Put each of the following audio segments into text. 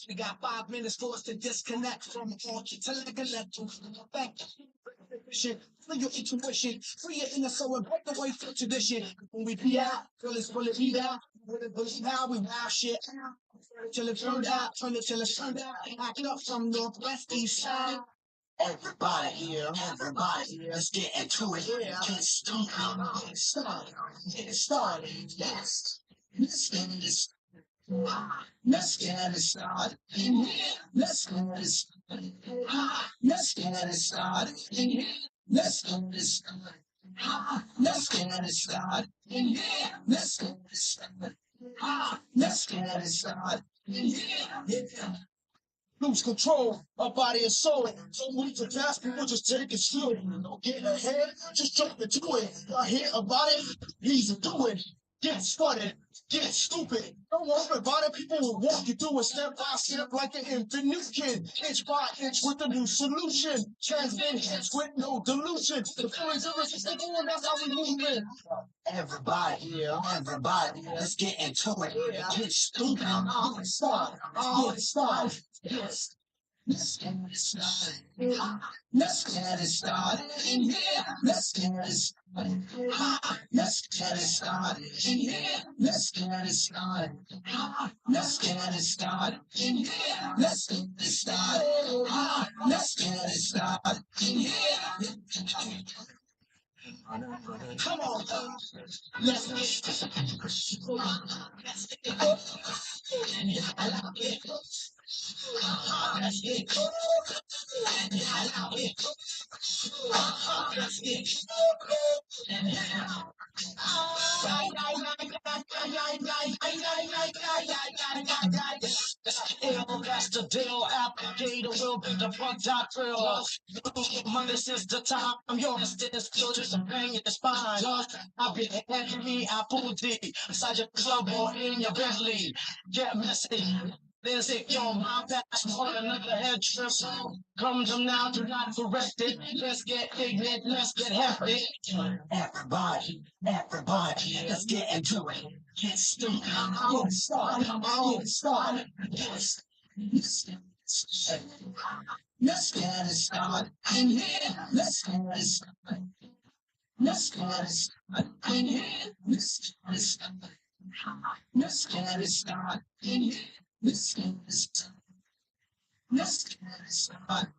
We got 5 minutes for us to disconnect from all intellectual shit. Free your intuition, free your inner soul, and break away from tradition. When we be out, feel it's full of me out. Believe how we wow shit. Till it turned out, turn it till it's turned out. Act up from Northwest East Side. Everybody here, let's get into it. Get started, get started, yes. Let's get this. Let's get it started. Let's get it started. Let's get it started. Let's get it started. Let's get it started. Let's get it started. Let's get it started. Yeah. Lose control of body and soul. So many to fast, people just take it slow. Don't get ahead, just jump into it. I hear about it, easy do it. Get started, get stupid. Don't worry about it, people will walk you through it step by step like an infant new kid. Inch by inch with a new solution. Transmit hits with no delusion. The feelings irresistible and that's how we move it. Everybody, let's get into it. Get stupid, get started. Yes. Let's get it started. Let's get it started. Let's get it started. Let's get it started. Let's get it started. Let's get it started. Let's get it started. Let's get it started. Come on, let's get that's the deal. Applicator will be the front dot drill. Money since the time I'm yours. This still just a bang in the spine. I've been having me Apple D inside your club or in your Bentley. Get messy. There's it, yo, my past on another head trip. Come to now, do not correct it. Let's get ignorant, let's get hefty. Everybody, let's get into it. Get stupid, get started, get started. Yes. Let's get it started. In here, let's get it started. Let's get it started. In here, let's get it started. Let's get it started. In here, let's get it started. Let's get it started.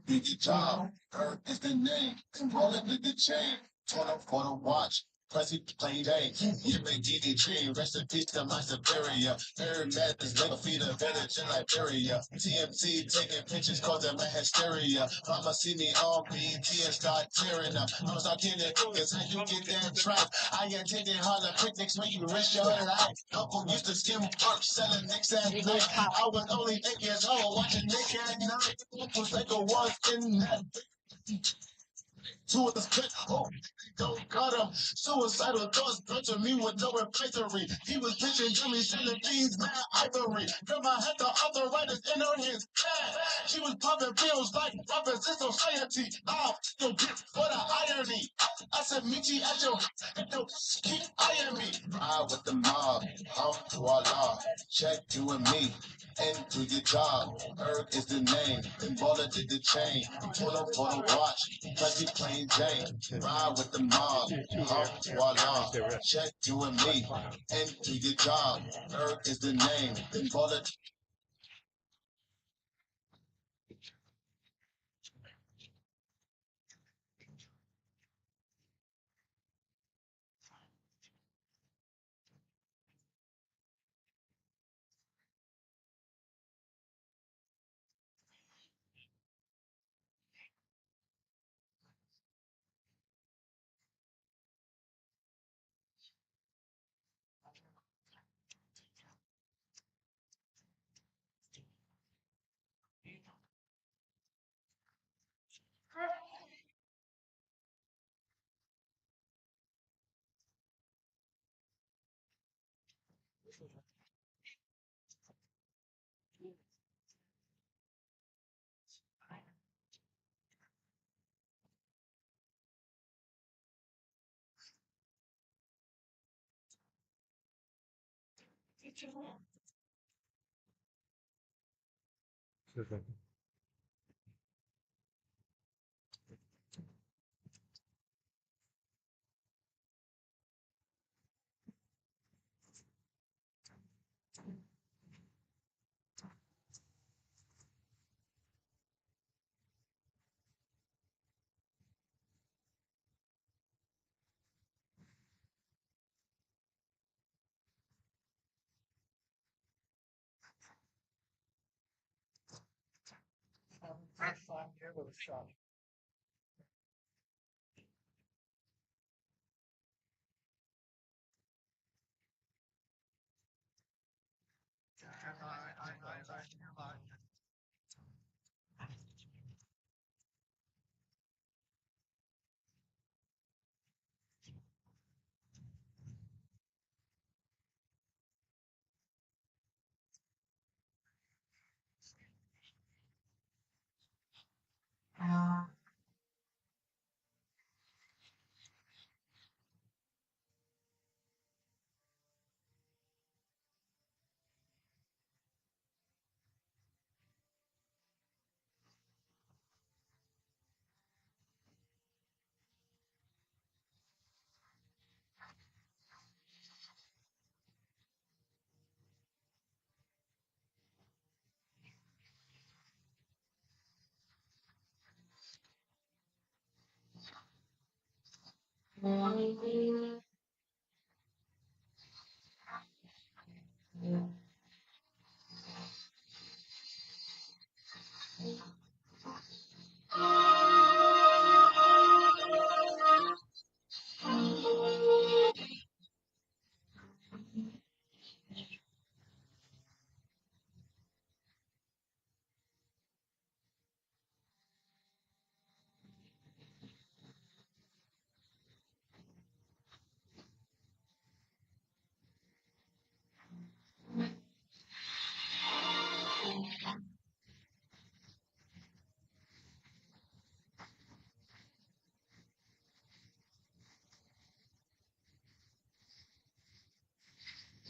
Big job, Earth is the name, rolling with the chain, torn up for the watch. Pressy plain day, you make DDG, rest in peace to my superior. Third madness, never feed a village in Liberia. TMT taking pictures, causing my hysteria. Mama see me on BT and start tearing up. I'm start getting focus, how you get that track. I attended Harlem picnics when you risk your life. Uncle used to skim work, selling nicks at night. I was only 8 years old, watching Nick at night. Uncle Psycho was in that. To the spit, oh, don't cut him. Suicidal thoughts to me with no advisory. He was pitching Jimmy selling things, mad ivory. Grandma had the arthritis in her hands. She was popping pills like rappers in society. Yo, get for the irony. I said, meet you at your, keep eyeing me. Ride with the mob, voila. Check you and me. Into your job, Erg is the name, and Baller did the chain, pull up for the watch, Pressy plain Jane, ride with the mob, voila, check you and me, into your job, Erg is the name, and Baller.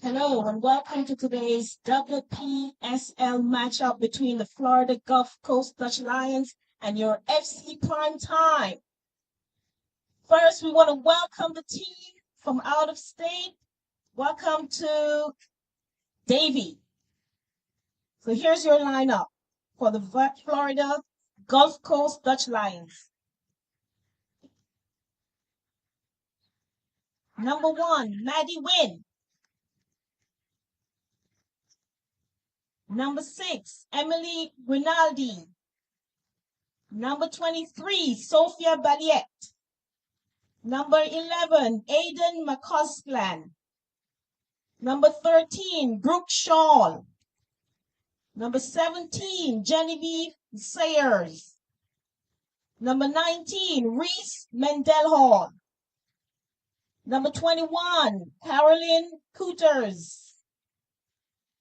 Hello and welcome to today's WPSL matchup between the Florida Gulf Coast Dutch Lions and your FC Prime Time. First, we want to welcome the team from out of state. Welcome to Davie. So here's your lineup for the Florida Gulf Coast Dutch Lions. Number 1, Maddie Wynn. Number 6, Emily Rinaldi. Number 23, Sophia Balliet. Number 11, Aidan McCausland. Number 13, Brooke Shaw. Number 17, Genevieve Sayers. Number 19, Reese Mendelhall. Number 21, Carolyn Cooters.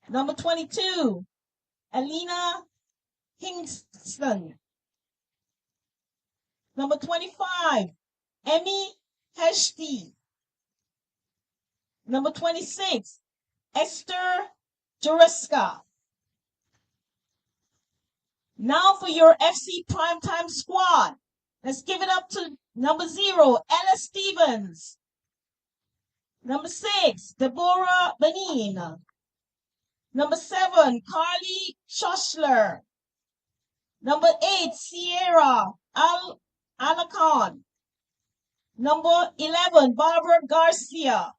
Number 22, Alina Hingston. Number 25, Emmy Heshti. Number 26, Esther Jureska. Now for your FC Primetime squad. Let's give it up to number 0, Ella Stevens. Number 6, Deborah Benin. Number 7, Carly Schoschler. Number 8, Sierra Alacon. Number 11, Barbara Garcia.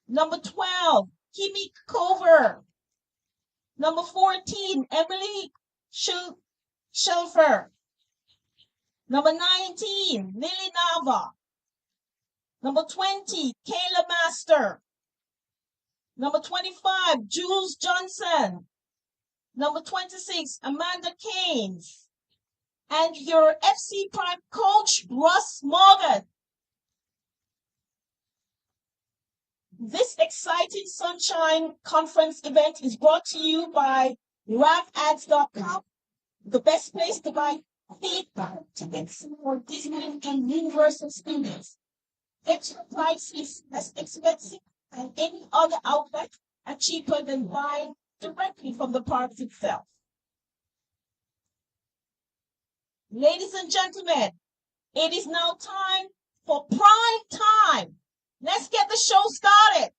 Number 12, Kimi Cover. Number 14, Emily Shelfer. Number 19, Lily Nava. Number 20, Kayla Master. Number 25, Jules Johnson. Number 26, Amanda Keynes. And your FC Prime coach, Russ Morgan. This exciting Sunshine Conference event is brought to you by RapAds.com, the best place to buy paper tickets for Disney and Universal Studios. Extra price is less expensive than any other outlet and cheaper than buying directly from the parks itself. Ladies and gentlemen, it is now time for prime time. Let's get the show started.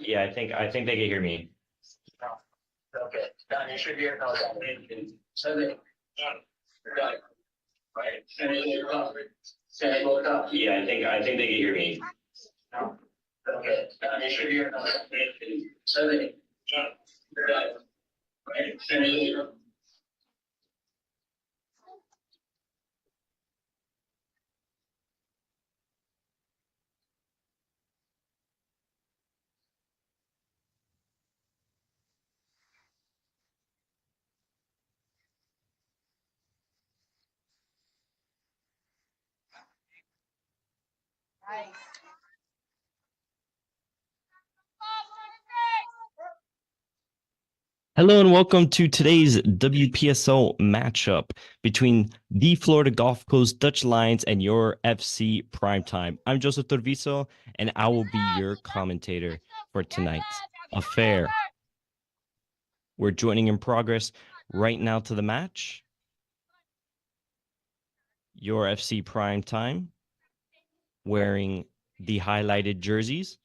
Yeah, I think they can hear me. Okay, Don, you should hear those. Seven. Right. Senegal Cup. Yeah, I think they can hear me. Okay, Don, you should hear those. Seven. Right. Senegal. Hello and welcome to today's WPSL matchup between the Florida Gulf Coast Dutch Lions and your FC Primetime. I'm Joseph Torviso, and I will be your commentator for tonight's affair. We're joining in progress right now to the match. Your FC Primetime wearing the highlighted jerseys,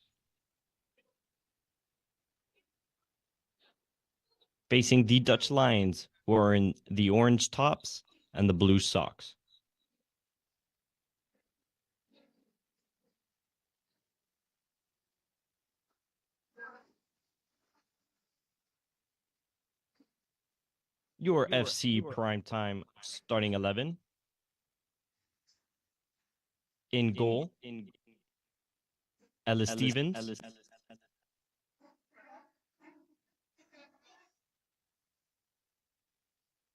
facing the Dutch Lions, who are in the orange tops and the blue socks. Your FC Primetime starting 11. In goal, Ellis Stevens.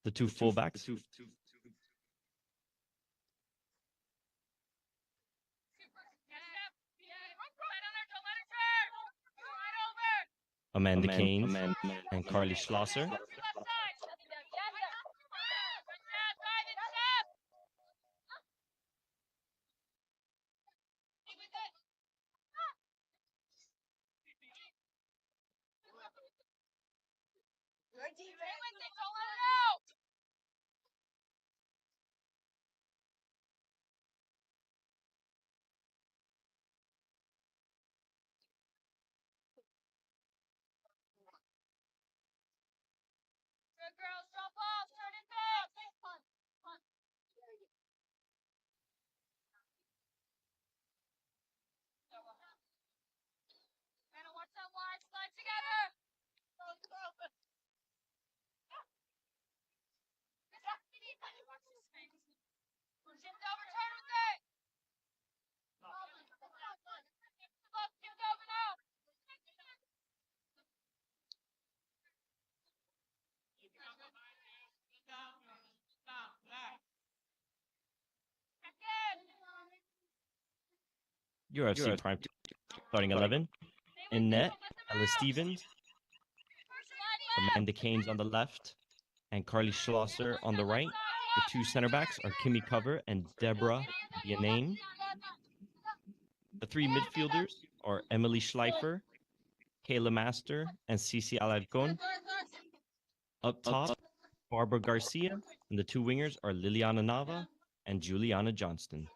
The two fullbacks. Amanda Keynes and Carly Schlosser. Your FC Prime starting 11. In net, Ellis Stevens, Amanda Keynes on the left, and Carly Schlosser on the right. The two center backs are Kimmy Cover and Deborah Bianane. The three midfielders are Emily Schleifer, Kayla Master, and Cici Alarcon. Up top, Barbara Garcia, and the two wingers are Liliana Nava and Juliana Johnston.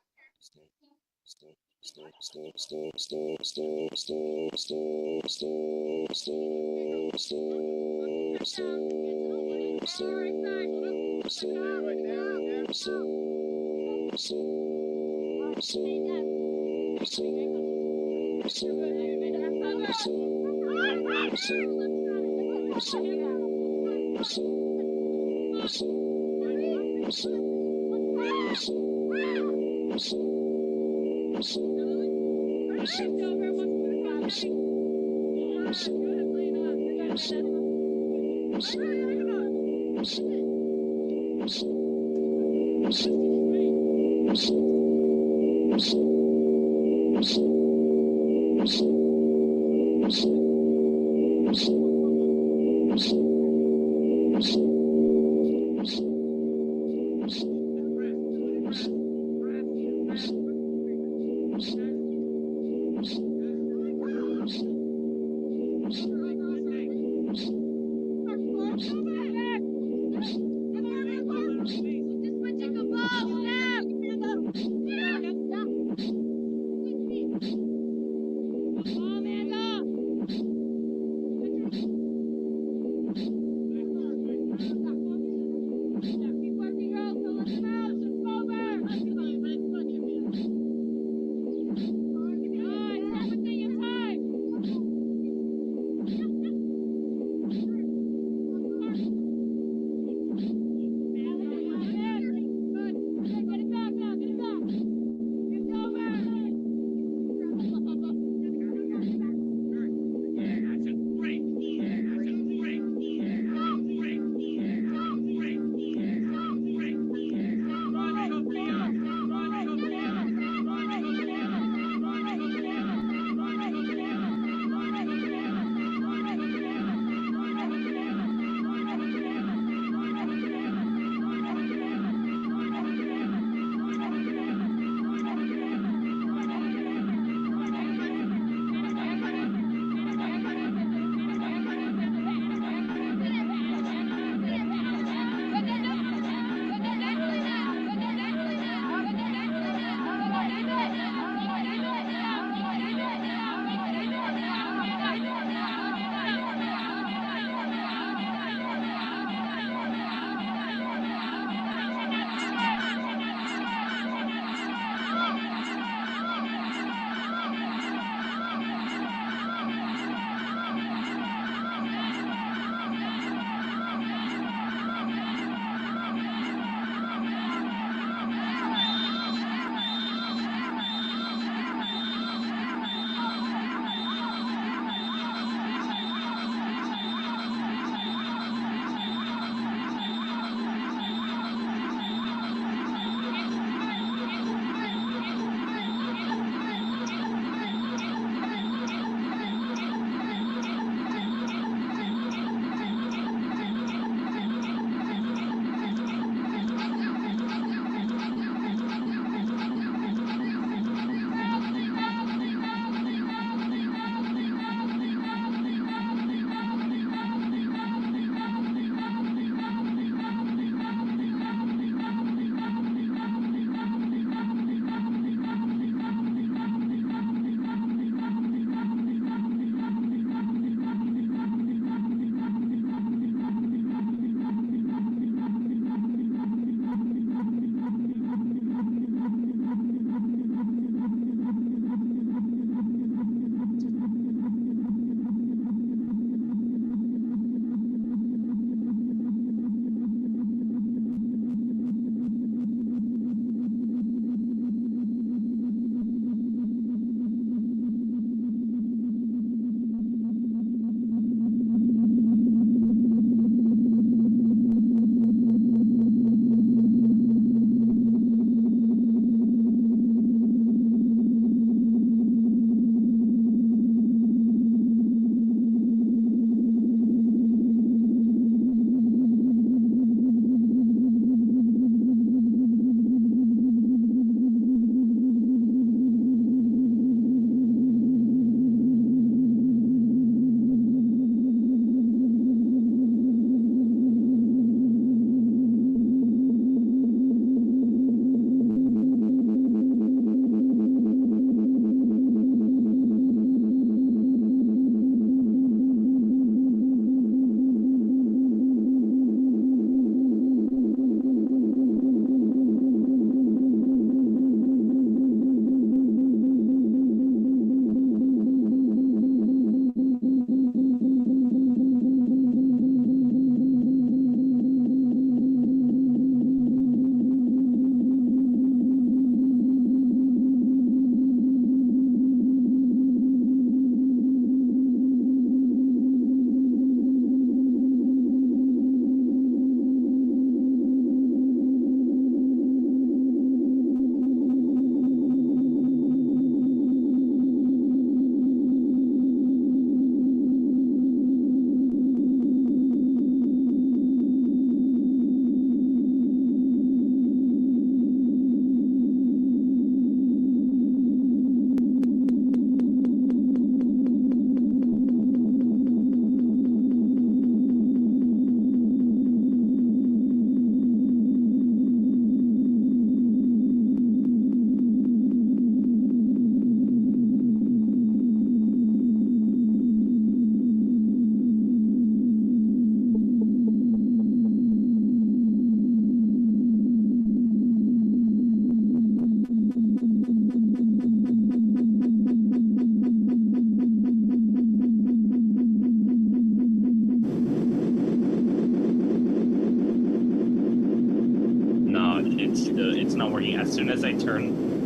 it's not working. As soon as I turn.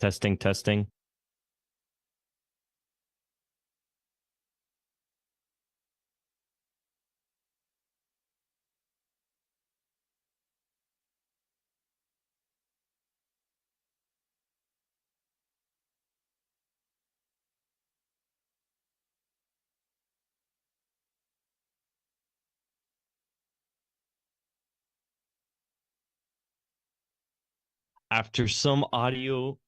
Testing, testing. After some audio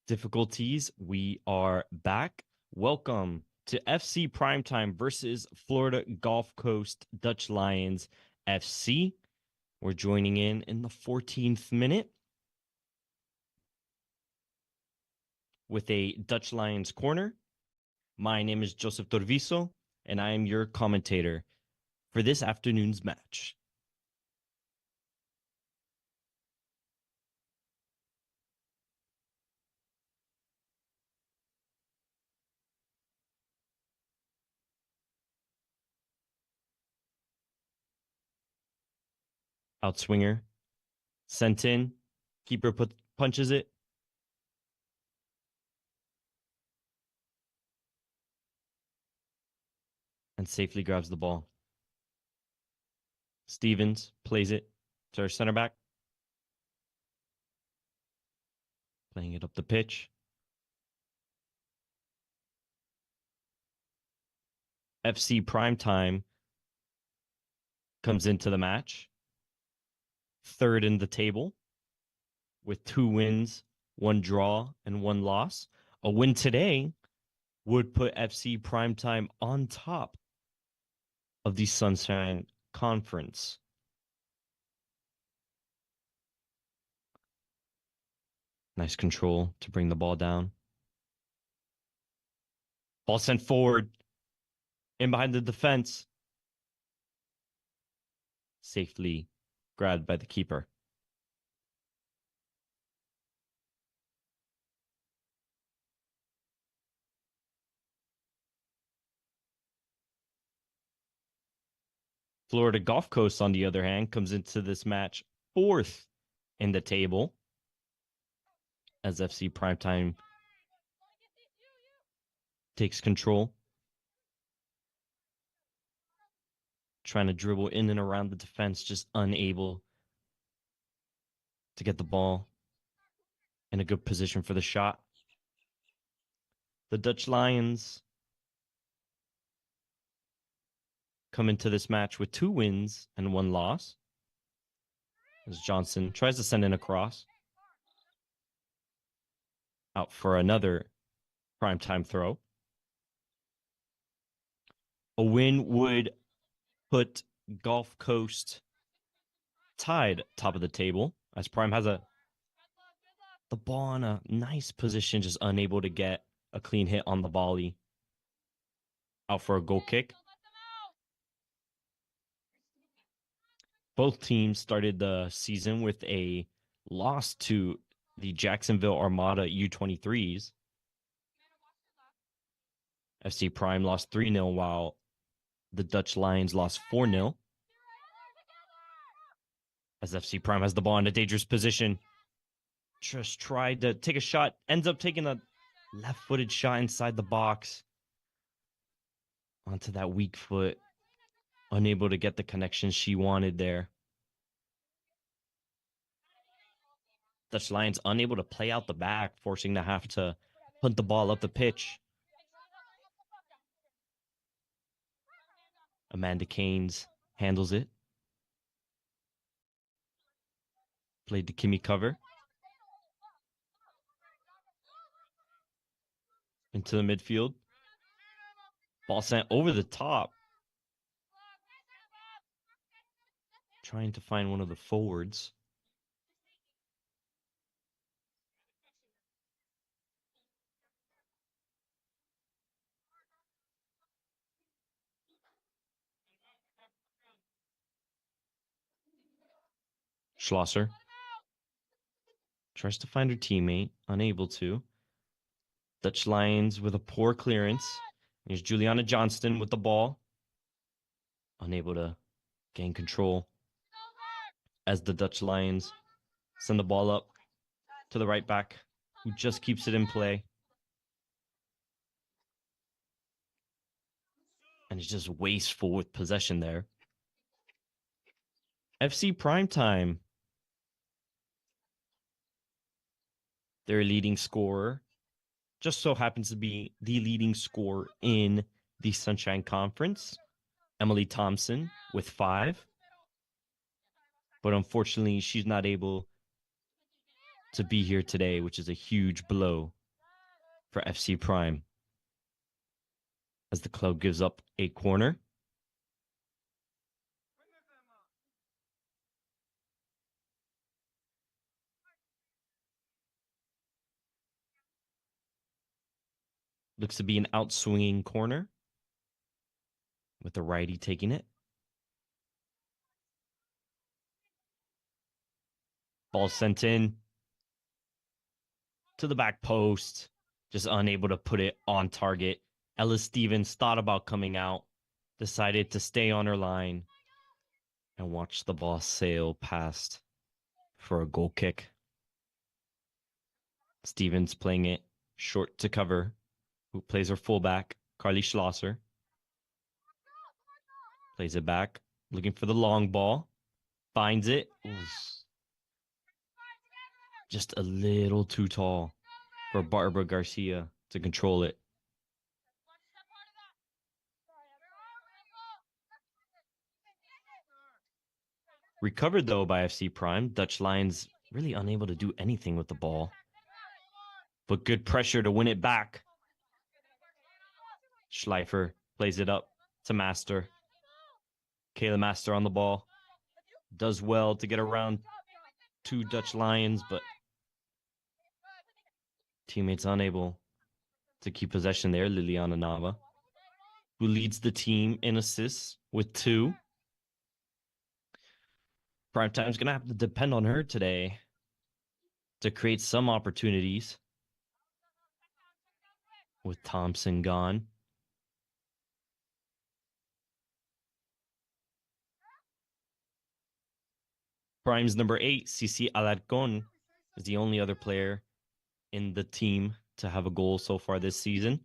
difficulties, we are back. Welcome to FC Primetime versus Florida Gulf Coast Dutch Lions FC. We're joining in the 14th minute with a Dutch Lions corner. My name is Joseph Torviso, and I am your commentator for this afternoon's match. Outswinger, sent in, keeper punches it. And safely grabs the ball. Stevens plays it to our center back. Playing it up the pitch. FC Primetime comes into the match. Third in the table with 2 wins, 1 draw, and 1 loss. A win today would put FC Primetime on top of the Sunshine Conference. Nice control to bring the ball down. Ball sent forward. In behind the defense. Safely grabbed by the keeper. Florida Gulf Coast, on the other hand, comes into this match 4th in the table as FC Primetime takes control. Trying to dribble in and around the defense, just unable to get the ball in a good position for the shot. The Dutch Lions come into this match with 2 wins and 1 loss. As Johnson tries to send in a cross. Out for another primetime throw. A win would put Gulf Coast tied top of the table as Prime has the ball in a nice position, just unable to get a clean hit on the volley. Out for a goal kick. Both teams started the season with a loss to the Jacksonville Armada U23s. FC Prime lost 3-0 while the Dutch Lions lost 4-0. As FC Prime has the ball in a dangerous position. Just tried to take a shot, ends up taking a left-footed shot inside the box. Onto that weak foot. Unable to get the connection she wanted there. Dutch Lions unable to play out the back, forcing to have to punt the ball up the pitch. Amanda Keynes handles it. Played to Kimmy Cover. Into the midfield. Ball sent over the top. Trying to find one of the forwards. Schlosser tries to find her teammate, unable to. Dutch Lions with a poor clearance. Here's Juliana Johnston with the ball, unable to gain control as the Dutch Lions send the ball up to the right back, who just keeps it in play. And is just wasteful with possession there. FC Primetime, their leading scorer, just so happens to be the leading scorer in the Sunshine Conference, Emily Thompson with 5. But unfortunately, she's not able to be here today, which is a huge blow for FC Prime, as the club gives up a corner. Looks to be an outswinging corner, with the righty taking it. Ball sent in to the back post, just unable to put it on target. Ella Stevens thought about coming out, decided to stay on her line, and watch the ball sail past for a goal kick. Stevens playing it short to cover, who plays her fullback, Carly Schlosser. Plays it back, looking for the long ball. Finds it. Oof. Just a little too tall for Barbara Garcia to control it. Recovered, though, by FC Prime. Dutch Lions really unable to do anything with the ball. But good pressure to win it back. Schleifer plays it up to Master. Kayla Master on the ball. Does well to get around 2 Dutch Lions, but teammates unable to keep possession there. Liliana Nava, who leads the team in assists with 2. Primetime's going to have to depend on her today to create some opportunities with Thompson gone. Prime's number 8, Cici Alarcon, is the only other player in the team to have a goal so far this season.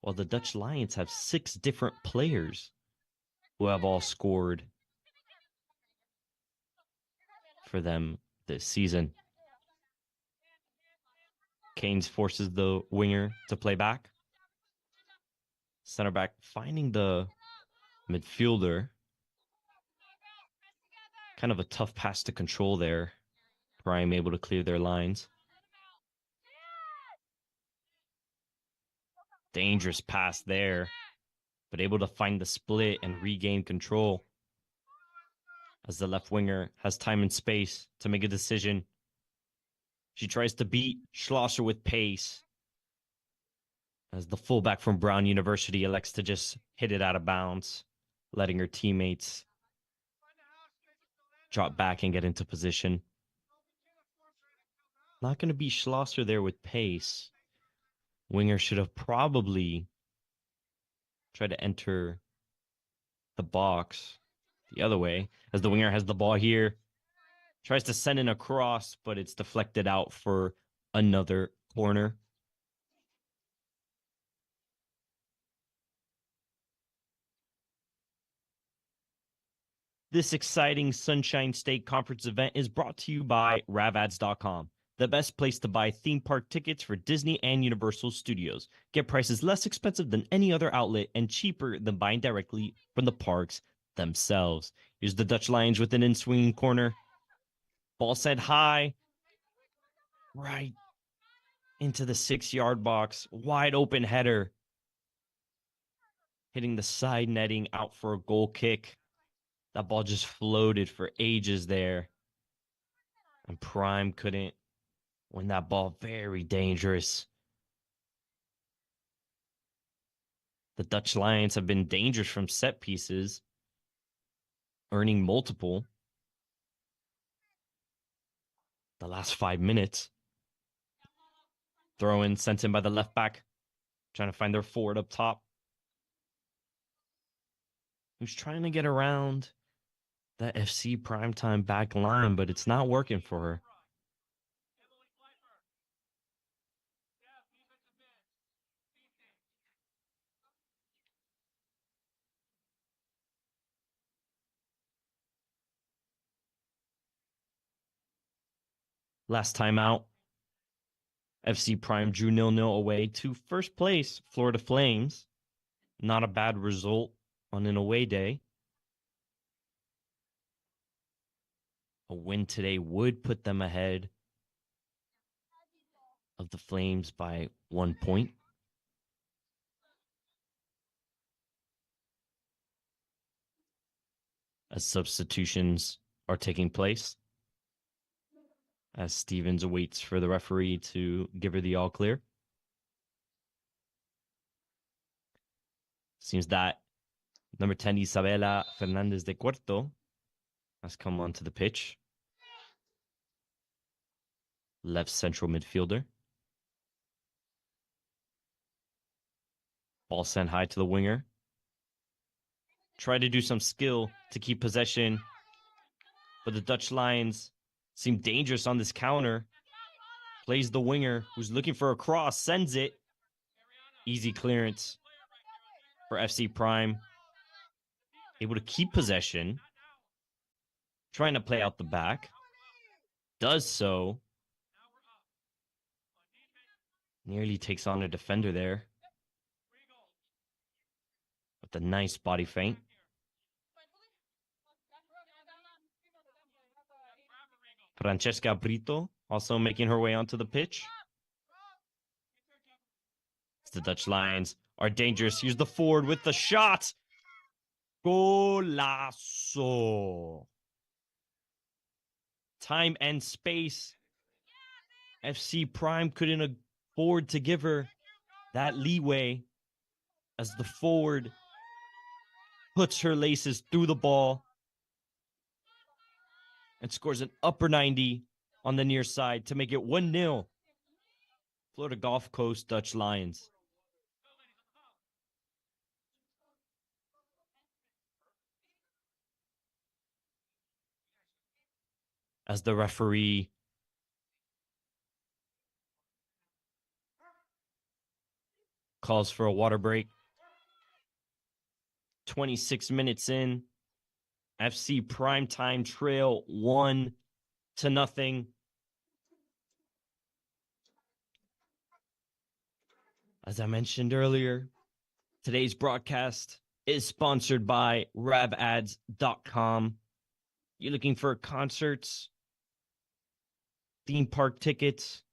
While the Dutch Lions have 6 different players who have all scored for them this season. Keynes forces the winger to play back. Center back finding the midfielder. Kind of a tough pass to control there. Prime able to clear their lines. Dangerous pass there, but able to find the split and regain control as the left winger has time and space to make a decision. She tries to beat Schlosser with pace as the fullback from Brown University elects to just hit it out of bounds, letting her teammates drop back and get into position. Not going to be Schlosser there with pace. Winger should have probably tried to enter the box the other way, as the winger has the ball here. Tries to send in a cross, but it's deflected out for another corner. This exciting Sunshine State Conference event is brought to you by ravads.com, the best place to buy theme park tickets for Disney and Universal Studios. Get prices less expensive than any other outlet and cheaper than buying directly from the parks themselves. Here's the Dutch Lions with an in-swinging corner. Ball sent high, right into the 6-yard box. Wide open header. Hitting the side netting out for a goal kick. That ball just floated for ages there. And Prime couldn't win that ball. Very dangerous. The Dutch Lions have been dangerous from set pieces, earning multiple the last 5 minutes. Throw in sent in by the left back, trying to find their forward up top, who's trying to get around that FC primetime back line, but it's not working for her. Last time out, FC Prime drew 0-0 away to first place, Florida Flames. Not a bad result on an away day. A win today would put them ahead of the Flames by 1 point. As substitutions are taking place, as Stevens awaits for the referee to give her the all clear. Seems that number 10, Isabela Fernandez de Cuarto, has come onto the pitch. Left central midfielder. Ball sent high to the winger. Try to do some skill to keep possession, but the Dutch Lions seem dangerous on this counter. Plays the winger, who's looking for a cross, sends it. Easy clearance for FC Prime. Able to keep possession. Trying to play out the back. Does so. Nearly takes on a defender there. With a nice body feint. Francesca Brito also making her way onto the pitch. The Dutch Lions are dangerous. Here's the forward with the shot. Golazo. Time and space. FC Prime couldn't afford to give her that leeway as the forward puts her laces through the ball and scores an upper 90 on the near side to make it 1-0. Florida Gulf Coast Dutch Lions. As the referee calls for a water break. 26 minutes in. FC Primetime trail 1-0. As I mentioned earlier, today's broadcast is sponsored by ravads.com. You're looking for concerts, theme park tickets,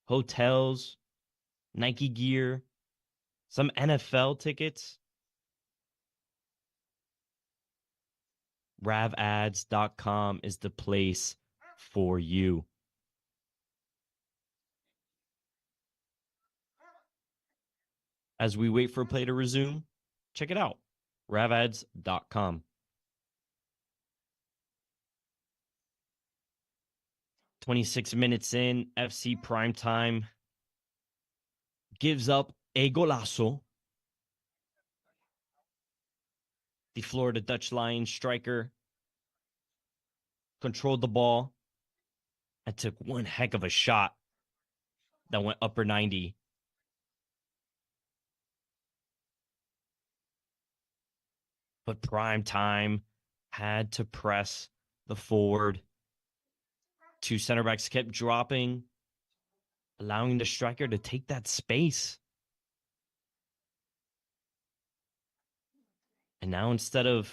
hotels, Nike gear, some NFL tickets. Ravads.com is the place for you. As we wait for play to resume, check it out. Ravads.com. 26 minutes in, FC Primetime gives up a golazo. The Florida Dutch Lions striker controlled the ball and took one heck of a shot that went upper 90. But Primetime had to press the forward. Two center backs kept dropping, allowing the striker to take that space. And now instead of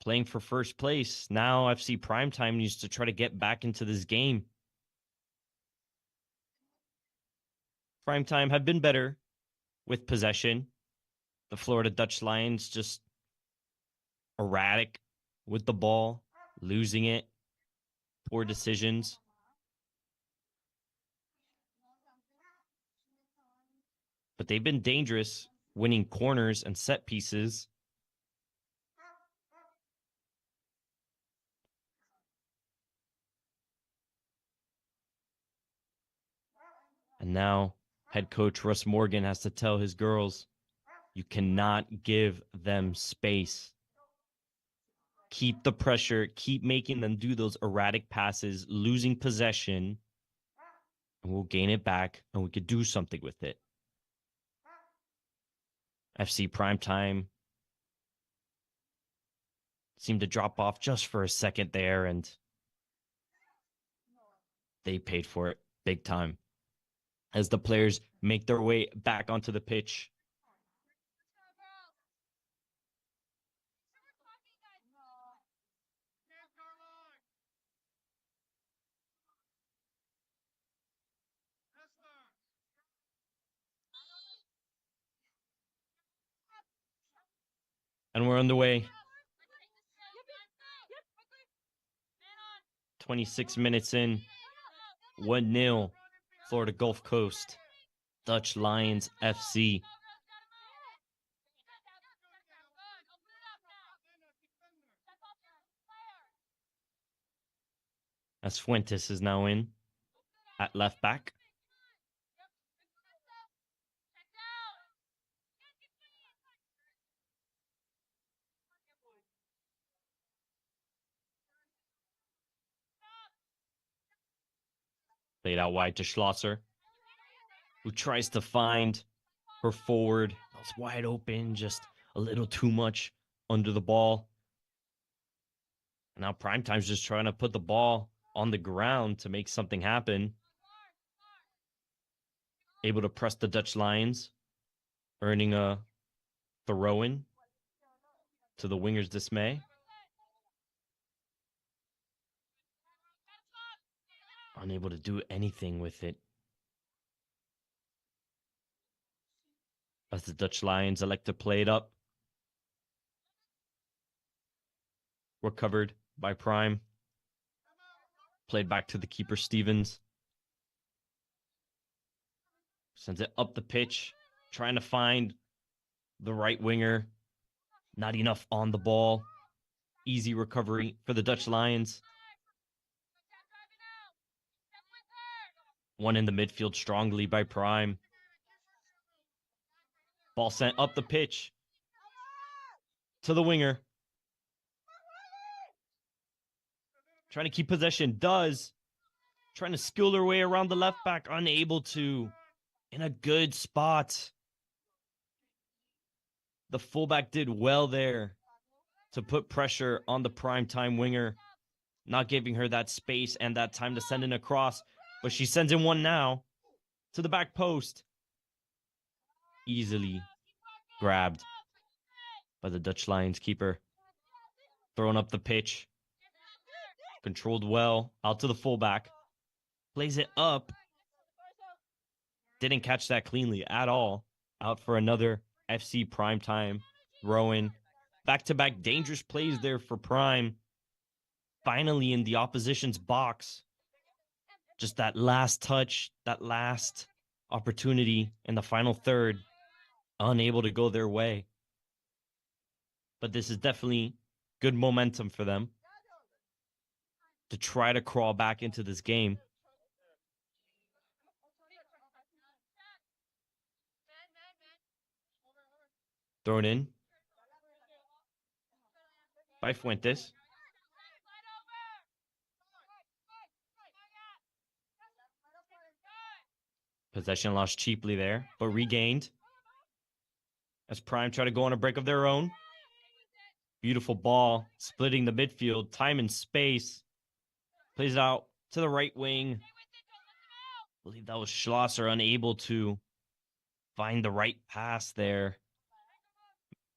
playing for first place, now FC Primetime needs to try to get back into this game. Primetime have been better with possession. The Florida Dutch Lions just erratic with the ball, losing it, poor decisions. But they've been dangerous, winning corners and set pieces. And now head coach Russ Morgan has to tell his girls, you cannot give them space. Keep the pressure, keep making them do those erratic passes, losing possession, and we'll gain it back and we could do something with it. FC Primetime seemed to drop off just for a second there, and they paid for it big time as the players make their way back onto the pitch. And we're underway. 26 minutes in. 1-0. Florida Gulf Coast. Dutch Lions FC. As Fuentes is now in at left back. Played out wide to Schlosser, who tries to find her forward. It's wide open, just a little too much under the ball. And now Primetime's just trying to put the ball on the ground to make something happen. Able to press the Dutch Lions, earning a throw-in to the winger's dismay. Unable to do anything with it, as the Dutch Lions elect to play it up. Recovered by Prime. Played back to the keeper, Stevens. Sends it up the pitch, trying to find the right winger. Not enough on the ball. Easy recovery for the Dutch Lions. One in the midfield strongly by Prime. Ball sent up the pitch to the winger. Trying to keep possession. Does. Trying to skill their way around the left back. Unable to. In a good spot. The fullback did well there to put pressure on the Primetime winger. Not giving her that space and that time to send in a cross. But she sends in one now to the back post. Easily grabbed by the Dutch Lions keeper. Thrown up the pitch. Controlled well. Out to the fullback. Plays it up. Didn't catch that cleanly at all. Out for another FC Primetime throw-in. Back-to-back dangerous plays there for Prime. Finally in the opposition's box. Just that last touch, that last opportunity in the final third. Unable to go their way. But this is definitely good momentum for them to try to crawl back into this game. Thrown in by Fuentes. Possession lost cheaply there, but regained. As Prime try to go on a break of their own. Beautiful ball, splitting the midfield, time and space. Plays it out to the right wing. I believe that was Schlosser, unable to find the right pass there.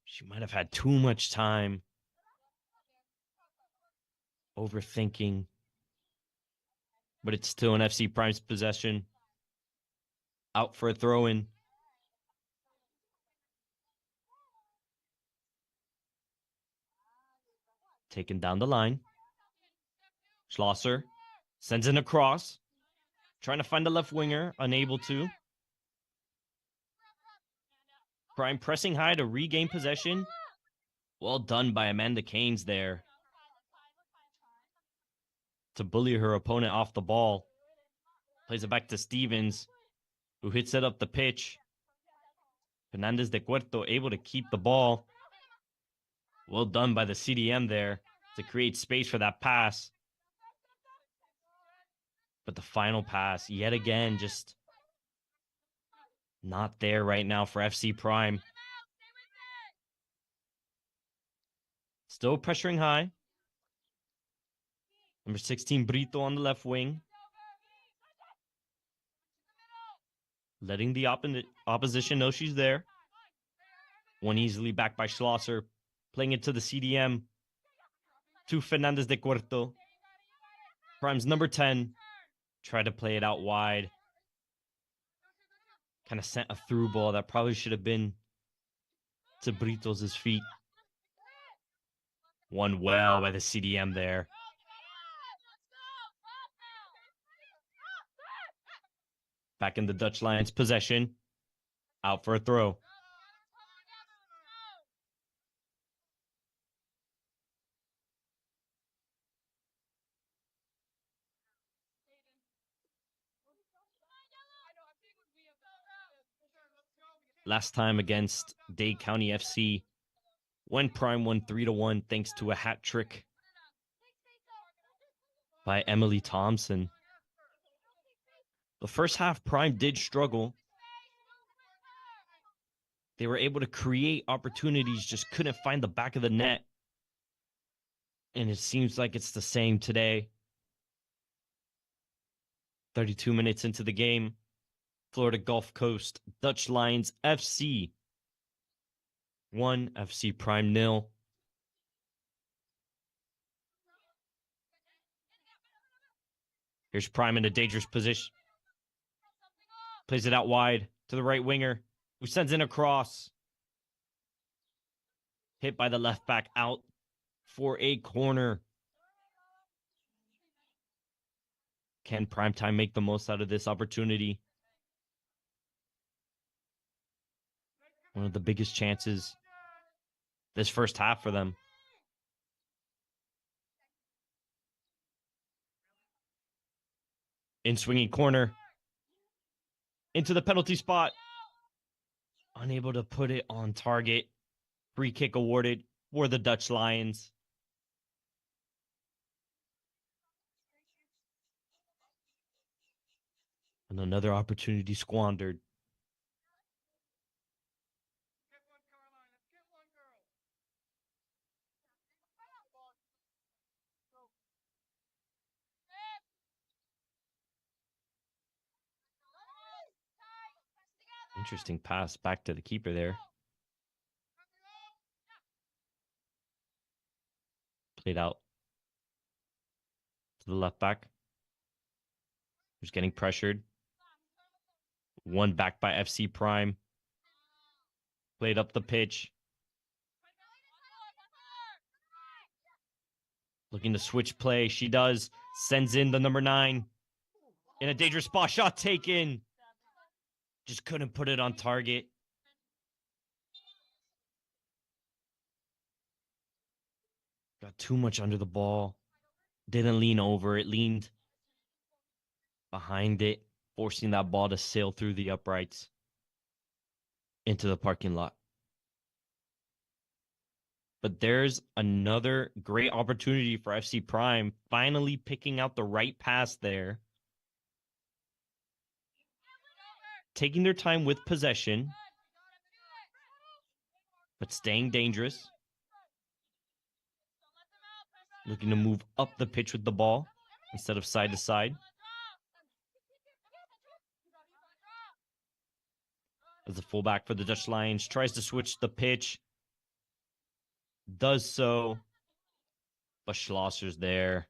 She might have had too much time. Overthinking. But it's still an FC Prime's possession. Out for a throw-in. Taken down the line. Schlosser sends in a cross. Trying to find the left winger. Unable to. Prime pressing high to regain possession. Well done by Amanda Keynes there. To bully her opponent off the ball. Plays it back to Stevens. who hits it up the pitch. Fernandez de Cuerto able to keep the ball. Well done by the CDM there to create space for that pass. But the final pass, yet again, just not there right now for FC Prime. Still pressuring high. Number 16, Brito on the left wing. Letting the opposition know she's there. One easily back by Schlosser. Playing it to the CDM. To Fernandez de Cuerto. Prime's number 10. Tried to play it out wide. Kind of sent a through ball that probably should have been to Brito's feet. Won well by the CDM there. Back in the Dutch Lions' possession. Out for a throw. Last time against Dade County FC, when Prime won 3-1 thanks to a hat trick by Emily Thompson. The first half, Prime did struggle. They were able to create opportunities, just couldn't find the back of the net. And it seems like it's the same today. 32 minutes into the game. Florida Gulf Coast, Dutch Lions FC 1, FC Prime 0. Here's Prime in a dangerous position. Plays it out wide to the right winger, who sends in a cross. Hit by the left back out for a corner. Can Primetime make the most out of this opportunity? One of the biggest chances this first half for them. In swinging corner. Into the penalty spot. Unable to put it on target. Free kick awarded for the Dutch Lions. And another opportunity squandered. Interesting pass back to the keeper there. Played out to the left back, who's getting pressured. One back by FC Prime. Played up the pitch. Looking to switch play. She does. Sends in the number 9. In a dangerous spot. Shot taken. Just couldn't put it on target. Got too much under the ball. Didn't lean over. It leaned behind it, forcing that ball to sail through the uprights into the parking lot. But there's another great opportunity for FC Prime, finally picking out the right pass there. Taking their time with possession, but staying dangerous. Looking to move up the pitch with the ball instead of side to side. As the fullback for the Dutch Lions tries to switch the pitch. Does so. But Schlosser's there.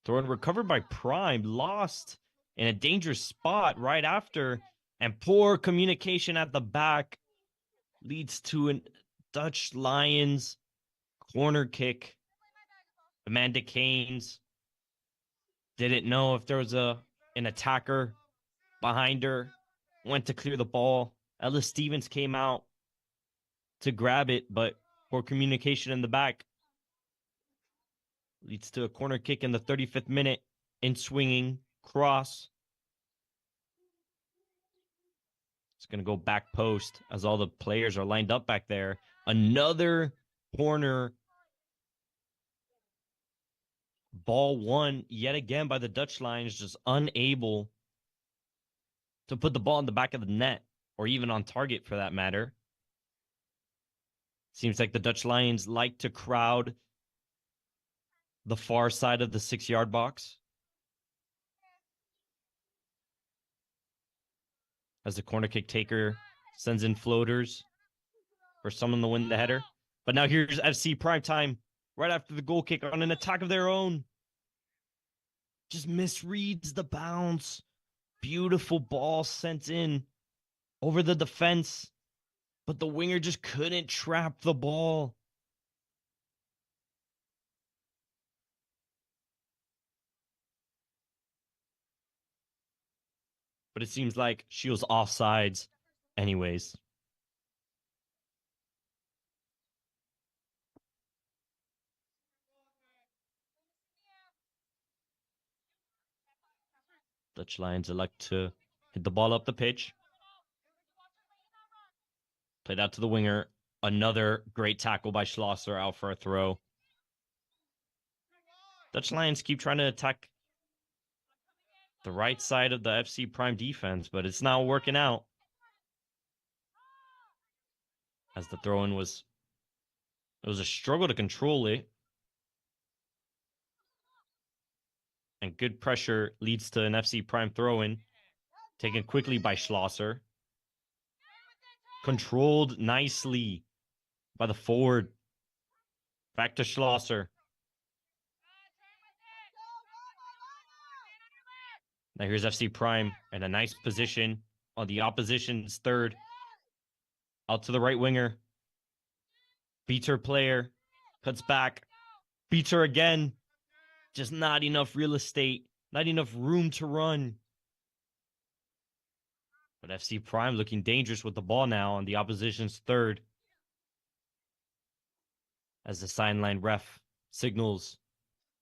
Throw and recovered by Prime. Lost in a dangerous spot right after. And poor communication at the back leads to a Dutch Lions corner kick. Amanda Keynes didn't know if there was an attacker behind her. Went to clear the ball. Ella Stevens came out to grab it, but poor communication in the back leads to a corner kick in the 35th minute. In swinging cross. It's going to go back post as all the players are lined up back there. Another corner. Ball won yet again by the Dutch Lions, just unable to put the ball in the back of the net or even on target for that matter. Seems like the Dutch Lions like to crowd the far side of the 6-yard box. As the corner kick taker sends in floaters for someone to win the header. But now here's FC Primetime right after the goal kick on an attack of their own. Just misreads the bounce. Beautiful ball sent in over the defense. But the winger just couldn't trap the ball. But it seems like she was offsides anyways. Dutch Lions elect to hit the ball up the pitch. Played out to the winger. Another great tackle by Schlosser out for a throw. Dutch Lions keep trying to attack the right side of the FC Prime defense, but it's not working out. As the throw-in was... It was a struggle to control it. And good pressure leads to an FC Prime throw-in. Taken quickly by Schlosser. Controlled nicely by the forward. Back to Schlosser. Now here's FC Prime in a nice position on the opposition's third. Out to the right winger. Beats her player. Cuts back. Beats her again. Just not enough real estate. Not enough room to run. But FC Prime looking dangerous with the ball now on the opposition's third. As the sideline ref signals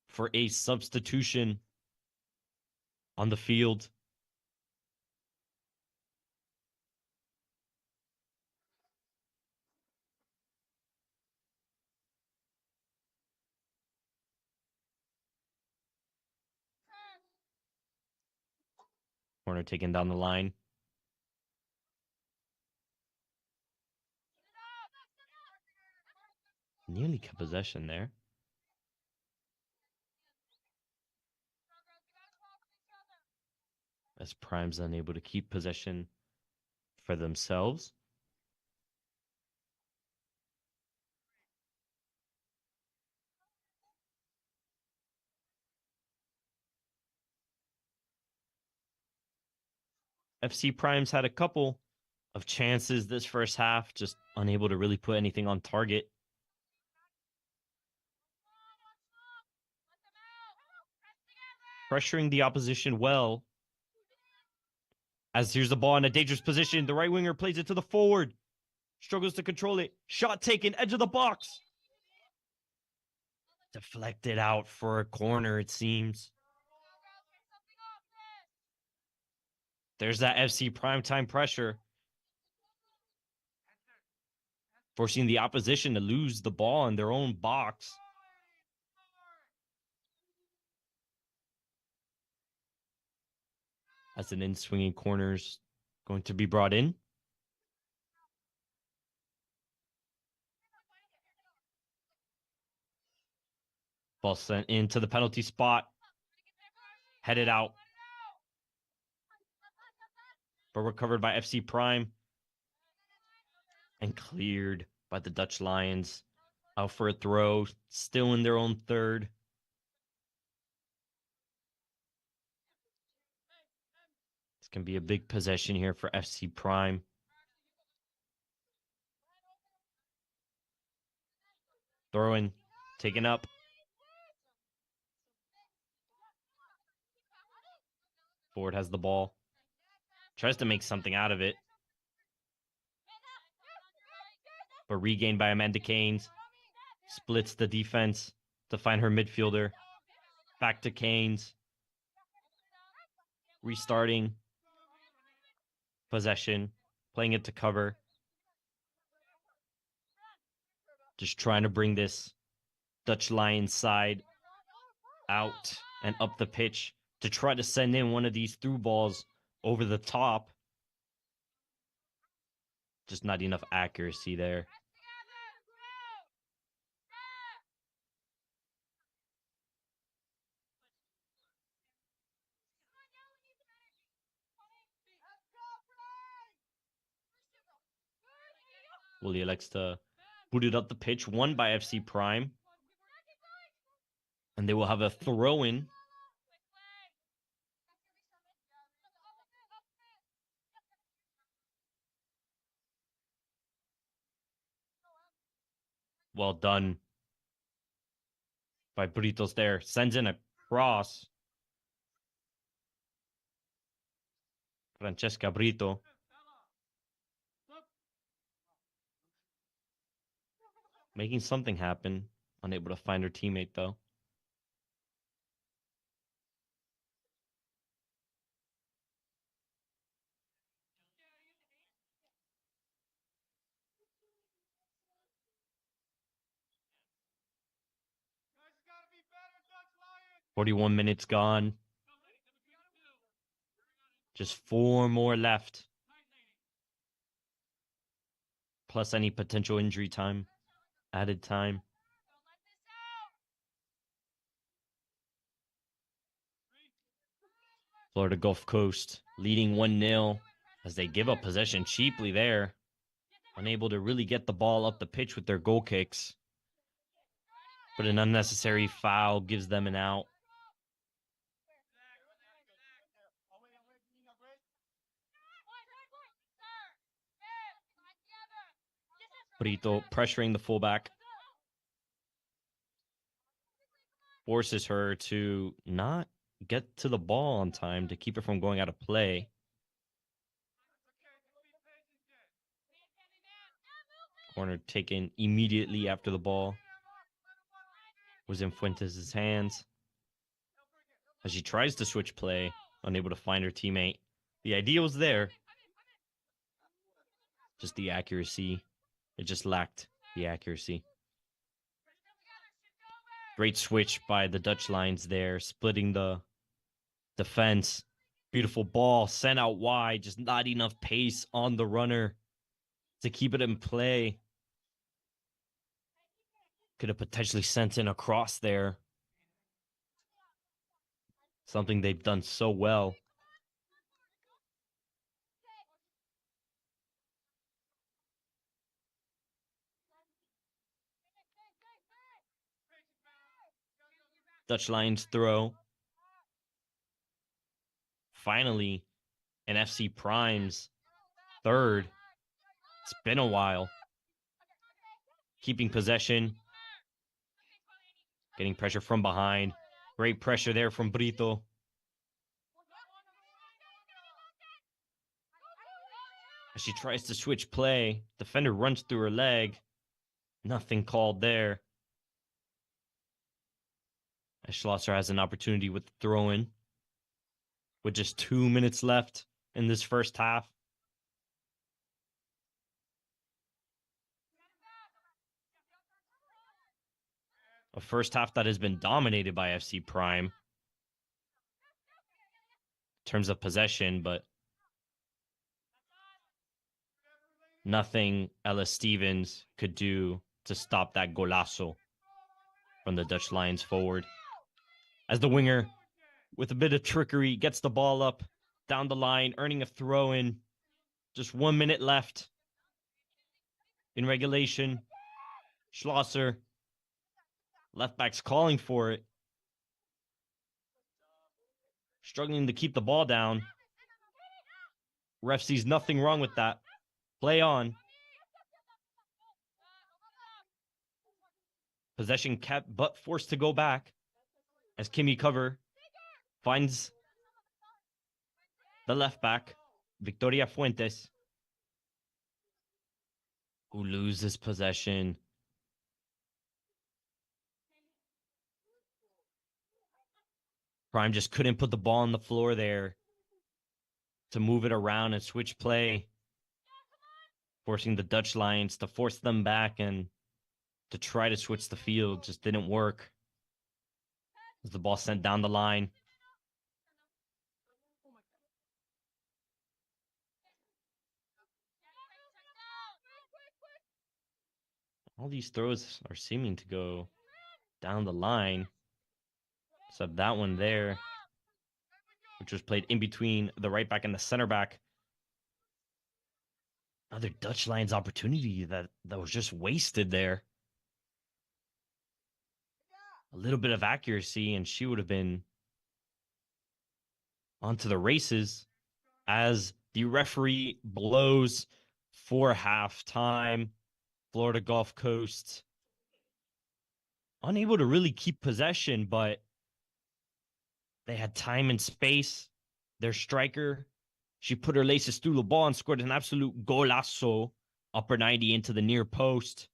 for a substitution on the field. Corner taken down the line. Nearly kept possession there. As Prime's unable to keep possession for themselves. FC Prime's had a couple of chances this first half, just unable to really put anything on target. Pressuring the opposition well. As here's the ball in a dangerous position. The right winger plays it to the forward. Struggles to control it. Shot taken, edge of the box. Deflected out for a corner, it seems. There's that FC primetime pressure. Forcing the opposition to lose the ball in their own box. As an in-swinging corner's going to be brought in. Ball sent into the penalty spot. Headed out. But recovered by FC Prime. And cleared by the Dutch Lions. Out for a throw. Still in their own third. This can be a big possession here for FC Prime. Throw-in. Taken up. Ford has the ball. Tries to make something out of it. But regained by Amanda Keynes. Splits the defense. to find her midfielder. Back to Keynes. Restarting. Possession. Playing it to cover. Just trying to bring this Dutch Lions side out and up the pitch to try to send in one of these through balls over the top. Just not enough accuracy there. Willie elects to boot it up the pitch, won by FC Prime. And they will have a throw-in. Well done by Britos there. Sends in a cross. Francesca Brito. Making something happen. Unable to find her teammate, though. "41 minutes gone. Just 4 more left. Plus any potential injury time. Added time. Florida Gulf Coast leading 1-0 as they give up possession cheaply there. Unable to really get the ball up the pitch with their goal kicks. But an unnecessary foul gives them an out. Brito pressuring the fullback. Forces her to not get to the ball on time to keep it from going out of play. Corner taken immediately after the ball was in Fuentes' hands. As she tries to switch play, unable to find her teammate. The idea was there. Just the accuracy. It just lacked the accuracy. Great switch by the Dutch Lions there, splitting the defense. Beautiful ball sent out wide, just not enough pace on the runner to keep it in play. Could have potentially sent in a cross there. Something they've done so well. Dutch Lions throw. Finally, an FC Prime's third. It's been a while. Keeping possession. Getting pressure from behind. Great pressure there from Brito. As she tries to switch play, defender runs through her leg. Nothing called there. As Schlosser has an opportunity with the throw-in. With just 2 minutes left in this first half. A first half that has been dominated by FC Prime. In terms of possession, but nothing Ella Stevens could do to stop that golazo from the Dutch Lions forward. As the winger, with a bit of trickery, gets the ball up down the line, earning a throw-in. Just 1 minute left in regulation. Schlosser, left back's calling for it. Struggling to keep the ball down. Ref sees nothing wrong with that. Play on. Possession kept, but forced to go back. As Kimmy Cover finds the left back, Victoria Fuentes, who loses possession. Prime just couldn't put the ball on the floor there to move it around and switch play, forcing the Dutch Lions to force them back and to try to switch the field. Just didn't work. As the ball sent down the line. All these throws are seeming to go down the line, except that one there, which was played in between the right back and the center back. Another Dutch Lions opportunity that was just wasted there. A little bit of accuracy, and she would have been onto the races as the referee blows for halftime. Florida Gulf Coast unable to really keep possession, but they had time and space. Their striker, she put her laces through the ball and scored an absolute golazo, upper 90 into the near post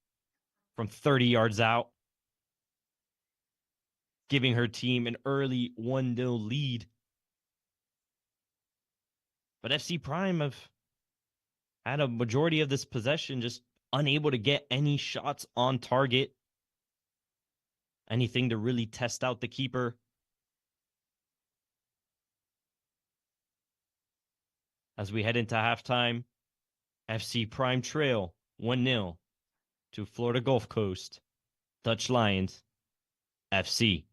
from 30 yards out, giving her team an early 1-0 lead. But FC Prime have had a majority of this possession, just unable to get any shots on target, anything to really test out the keeper. As we head into halftime, FC Prime trail 1-0 to Florida Gulf Coast Dutch Lions FC.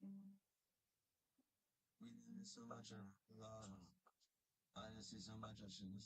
We did so much of love. I didn't see so much of shit.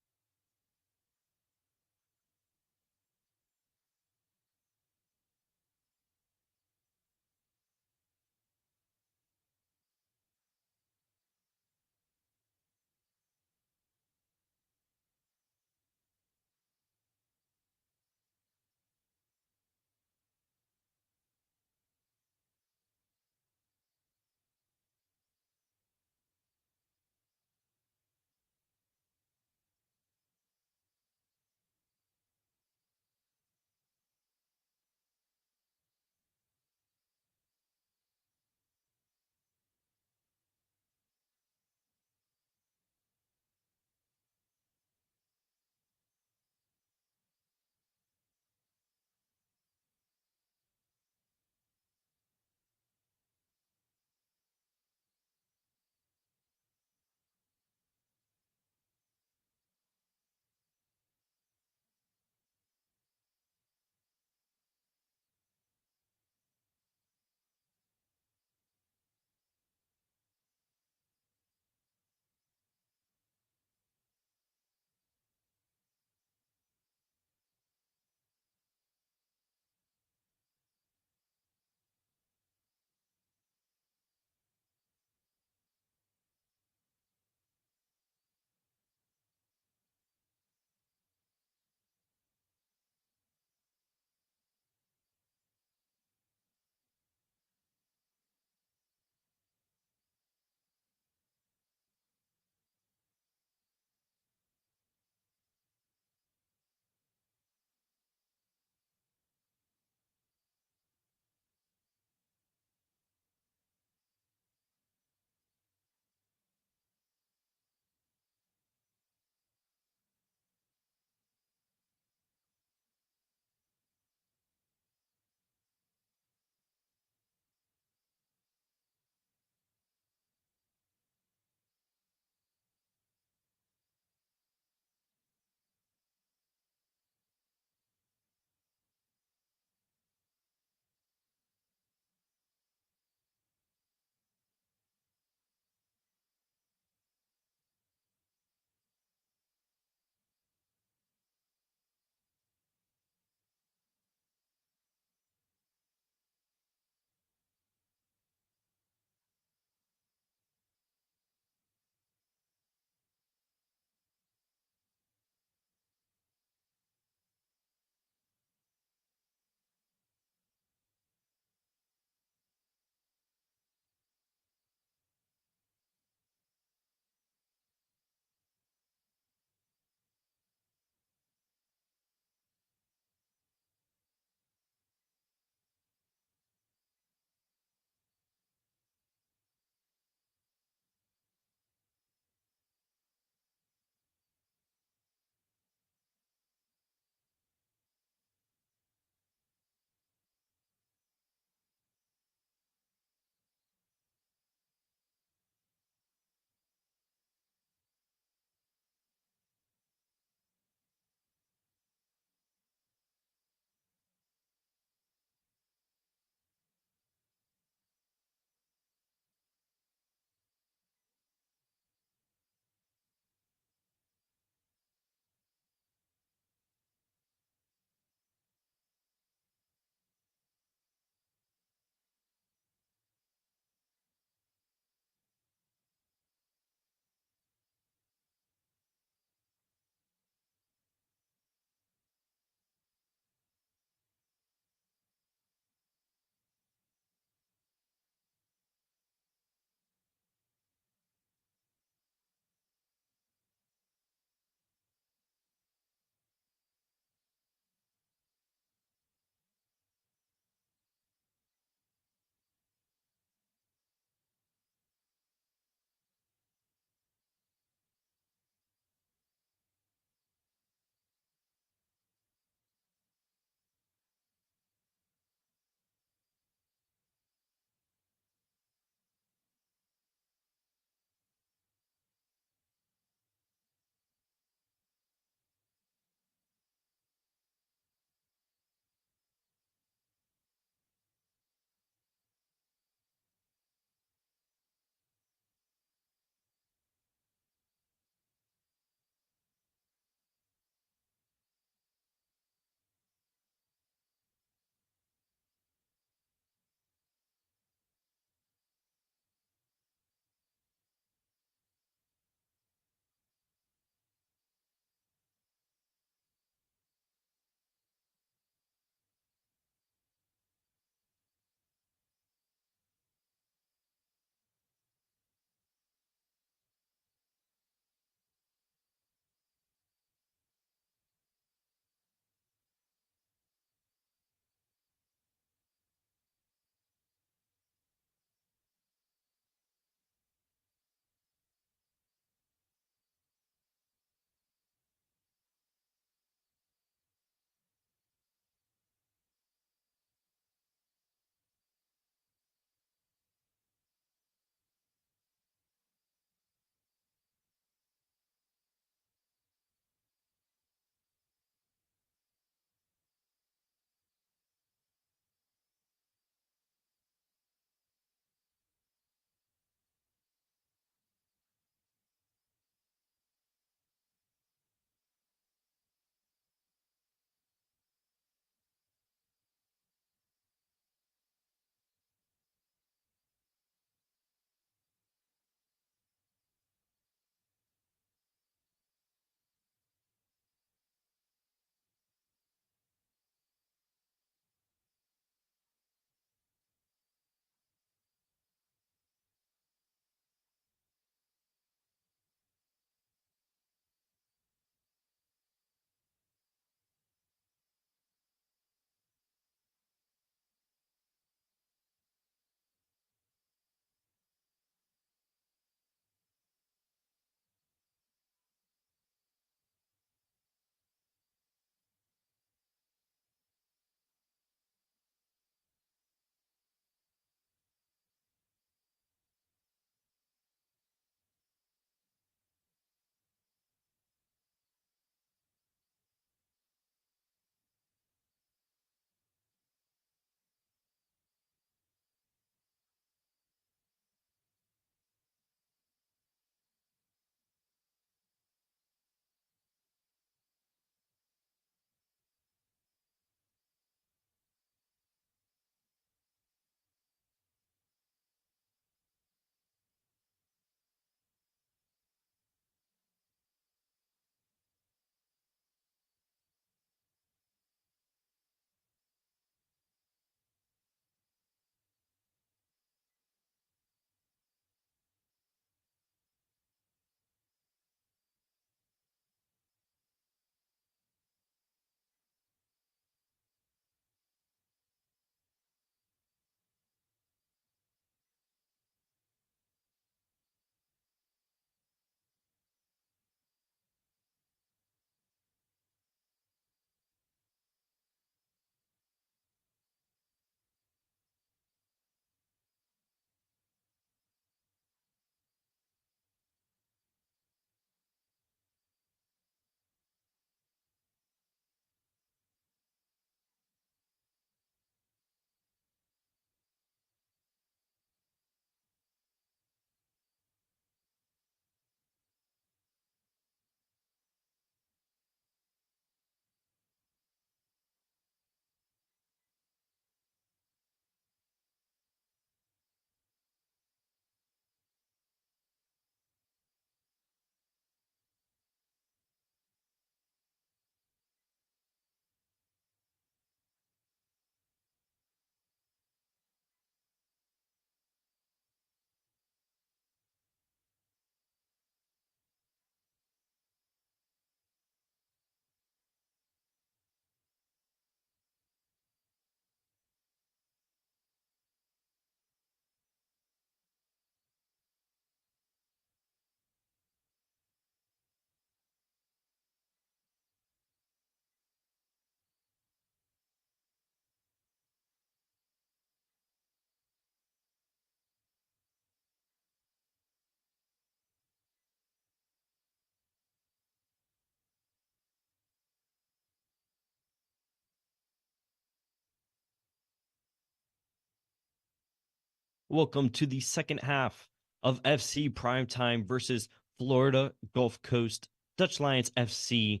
Welcome to the second half of FC Primetime versus Florida Gulf Coast Dutch Lions FC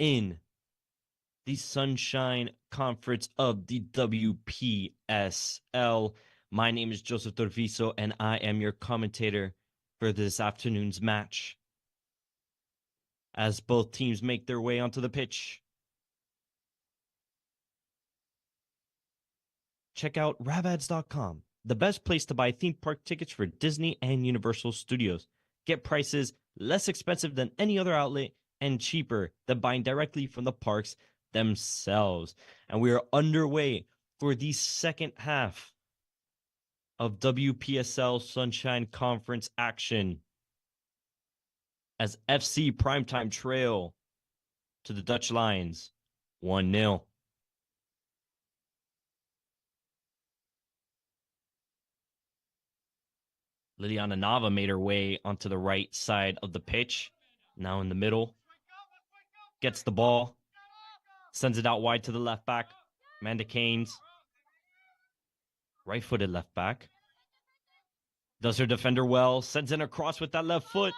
in the Sunshine Conference of the WPSL. My name is Joseph Torviso, and I am your commentator for this afternoon's match. As both teams make their way onto the pitch, check out ravads.com, the best place to buy theme park tickets for Disney and Universal Studios. Get prices less expensive than any other outlet and cheaper than buying directly from the parks themselves. And we are underway for the second half of WPSL Sunshine Conference action as FC Primetime trail to the Dutch Lions 1-0. Liliana Nava made her way onto the right side of the pitch, now in the middle. Gets the ball, sends it out wide to the left back. Amanda Keynes, right-footed left back. Does her defender well, sends in a cross with that left foot.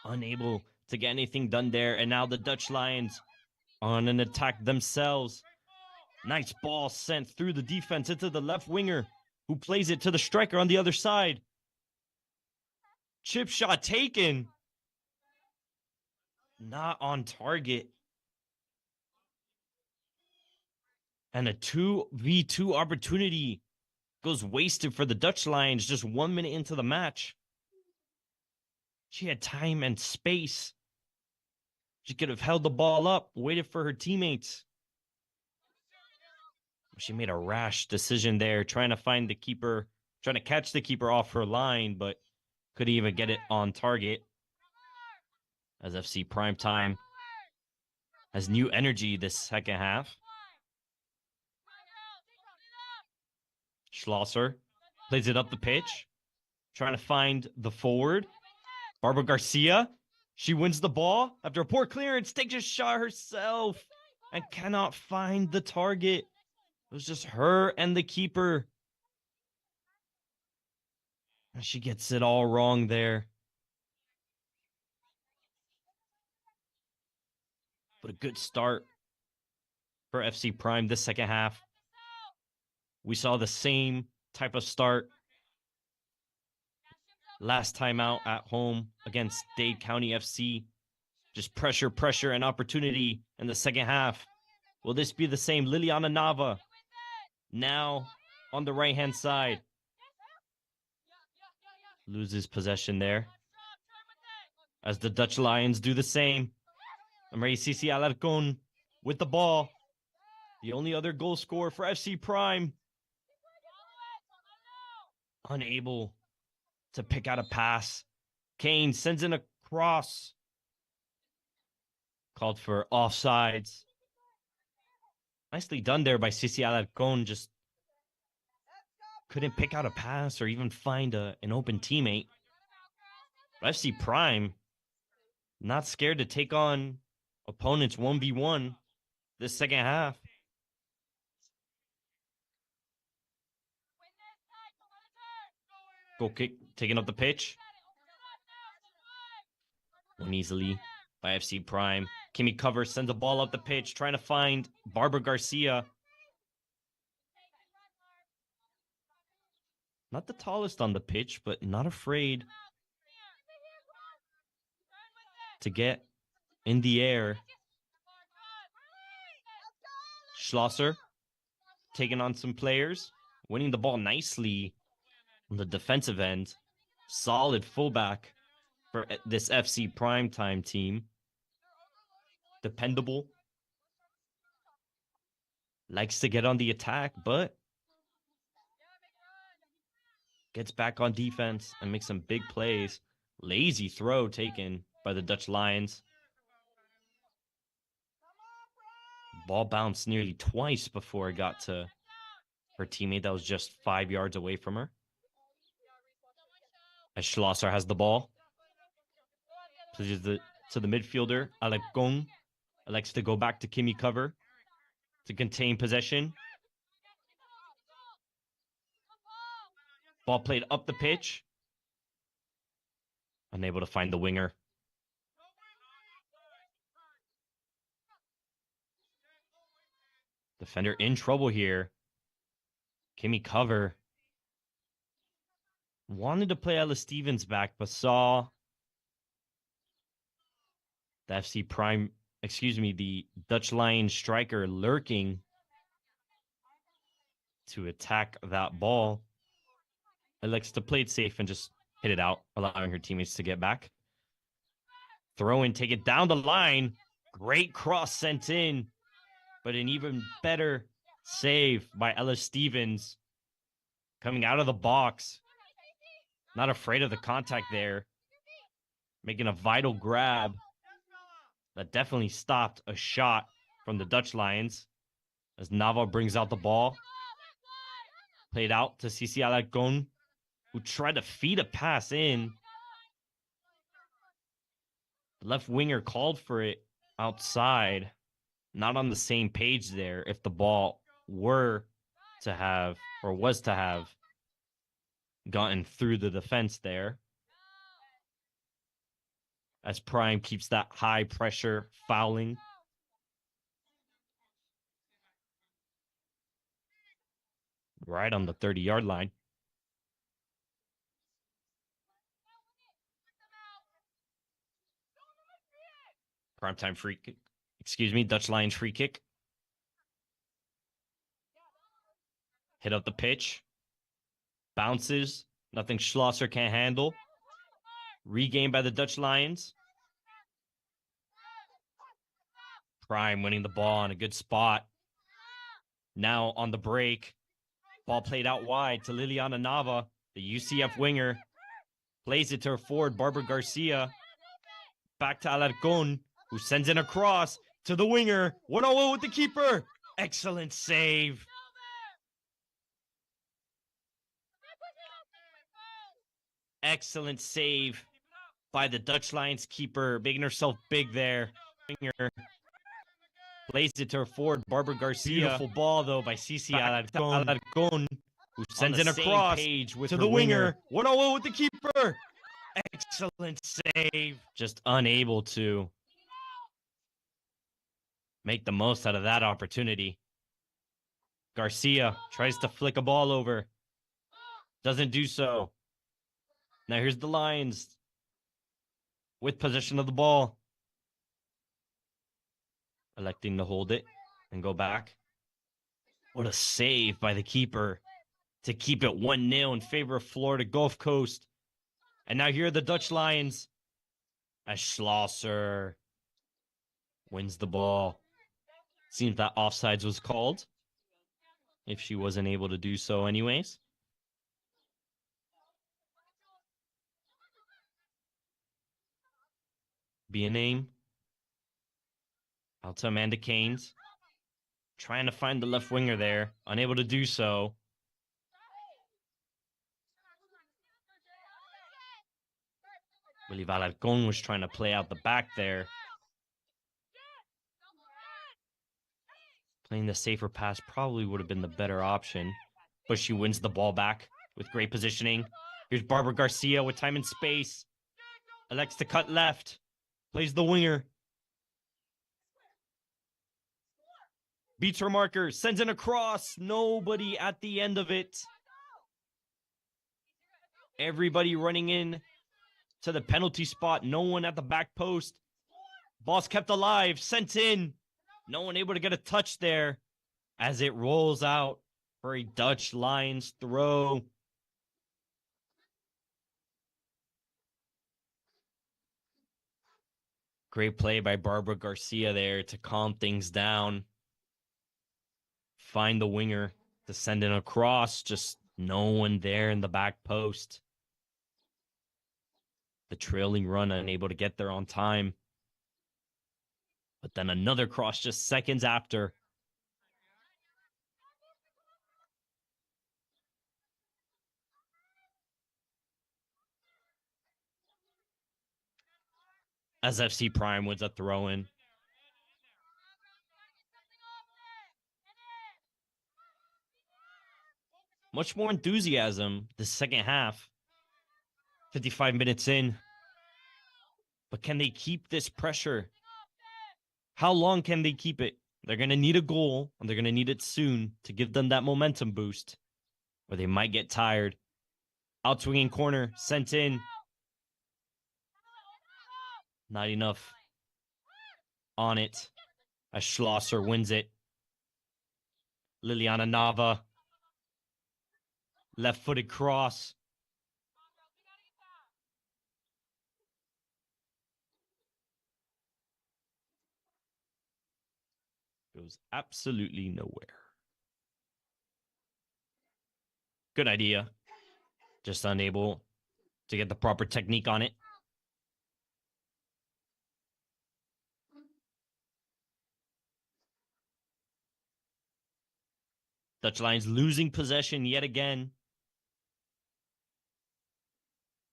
Unable to get anything done there, and now the Dutch Lions on an attack themselves. Nice ball sent through the defense into the left winger, who plays it to the striker on the other side. Chip shot taken. Not on target. And a 2v2 opportunity goes wasted for the Dutch Lions just 1 minute into the match. She had time and space. She could have held the ball up, waited for her teammates. She made a rash decision there, trying to find the keeper, trying to catch the keeper off her line, but couldn't even get it on target. As FC Primetime has new energy this second half. Schlosser plays it up the pitch, trying to find the forward. Barbara Garcia, she wins the ball after a poor clearance, takes a shot herself and cannot find the target. It was just her and the keeper. And she gets it all wrong there. But a good start for FC Prime this second half. We saw the same type of start last time out at home against Dade County FC. Just pressure, and opportunity in the second half. Will this be the same? Liliana Nava now on the right-hand side. Loses possession there. As the Dutch Lions do the same. Maria Cici Alarcon with the ball. The only other goal scorer for FC Prime. Unable to pick out a pass. Kane sends in a cross. Called for offsides. Nicely done there by Cici Alarcon. Just couldn't pick out a pass or even find an open teammate. FC Prime, not scared to take on opponents 1v1 this second half. Goal kick taking up the pitch. Won easily by FC Prime. Kimmy Cover sends a ball up the pitch, trying to find Barbara Garcia. Not the tallest on the pitch, but not afraid to get in the air. Schlosser taking on some players, winning the ball nicely on the defensive end. Solid fullback for this FC Primetime team. Dependable. Likes to get on the attack, but gets back on defense and makes some big plays. Lazy throw taken by the Dutch Lions. Ball bounced nearly twice before it got to her teammate that was just 5 yards away from her. As Schlosser has the ball. To the midfielder, Alarcon likes to go back to Kimmy Cover. to contain possession. Ball played up the pitch. Unable to find the winger. Defender in trouble here. Kimmy Cover wanted to play Ella Stevens back, but saw the the Dutch Lion striker lurking to attack that ball. Elects to play it safe and just hit it out, allowing her teammates to get back. Throw in, take it down the line. Great cross sent in, but an even better save by Ella Stevens coming out of the box. Not afraid of the contact there. Making a vital grab that definitely stopped a shot from the Dutch Lions as Nava brings out the ball. Played out to Cici Alarcon, who tried to feed a pass in. The left winger called for it outside. Not on the same page there if the ball were to have, or was to have, gotten through the defense there. As Prime keeps that high pressure fouling. Right on the 30-yard line. Primetime free kick. Dutch Lions free kick. Hit up the pitch. Bounces. Nothing Schlosser can't handle. Regained by the Dutch Lions. Prime winning the ball in a good spot. Now on the break. Ball played out wide to Liliana Nava, the UCF winger. Plays it to her forward, Barbara Garcia. Back to Alarcon, who sends in a cross to the winger. 1-0 with the keeper. Excellent save. Excellent save by the Dutch Lions keeper, making herself big there. Winger plays it to her forward, Barbara Garcia. Beautiful ball, though, by Cici Alarcon, who sends in a cross to the winger. 1-0 with the keeper. Excellent save. Just unable to make the most out of that opportunity. Garcia tries to flick a ball over. Doesn't do so. Now here's the Lions with possession of the ball. Electing to hold it and go back. What a save by the keeper to keep it 1-0 in favor of Florida Gulf Coast. And now here are the Dutch Lions as Schlosser wins the ball. Seems that offsides was called, if she wasn't able to do so anyways. Be a name. Out to Amanda Keynes. Trying to find the left winger there. Unable to do so. Willy Valarcon was trying to play out the back there. Playing the safer pass probably would have been the better option. But she wins the ball back with great positioning. Here's Barbara Garcia with time and space. Elects to cut left. Plays the winger. Beats her marker. Sends in a cross. Nobody at the end of it. Everybody running in to the penalty spot. No one at the back post. Ball's kept alive. Sent in. No one able to get a touch there as it rolls out for a Dutch Lions throw. Great play by Barbara Garcia there to calm things down. Find the winger to send in a cross. Just no one there in the back post. The trailing run unable to get there on time. But then another cross just seconds after. As FC Prime wins a throw-in. Much more enthusiasm the second half. 55 minutes in. But can they keep this pressure? How long can they keep it? They're going to need a goal, and they're going to need it soon to give them that momentum boost, or they might get tired. Outswinging corner, sent in. Not enough on it as Schlosser wins it. Liliana Nava. Left-footed cross. Goes absolutely nowhere. Good idea. Just unable to get the proper technique on it. Dutch Lions losing possession yet again.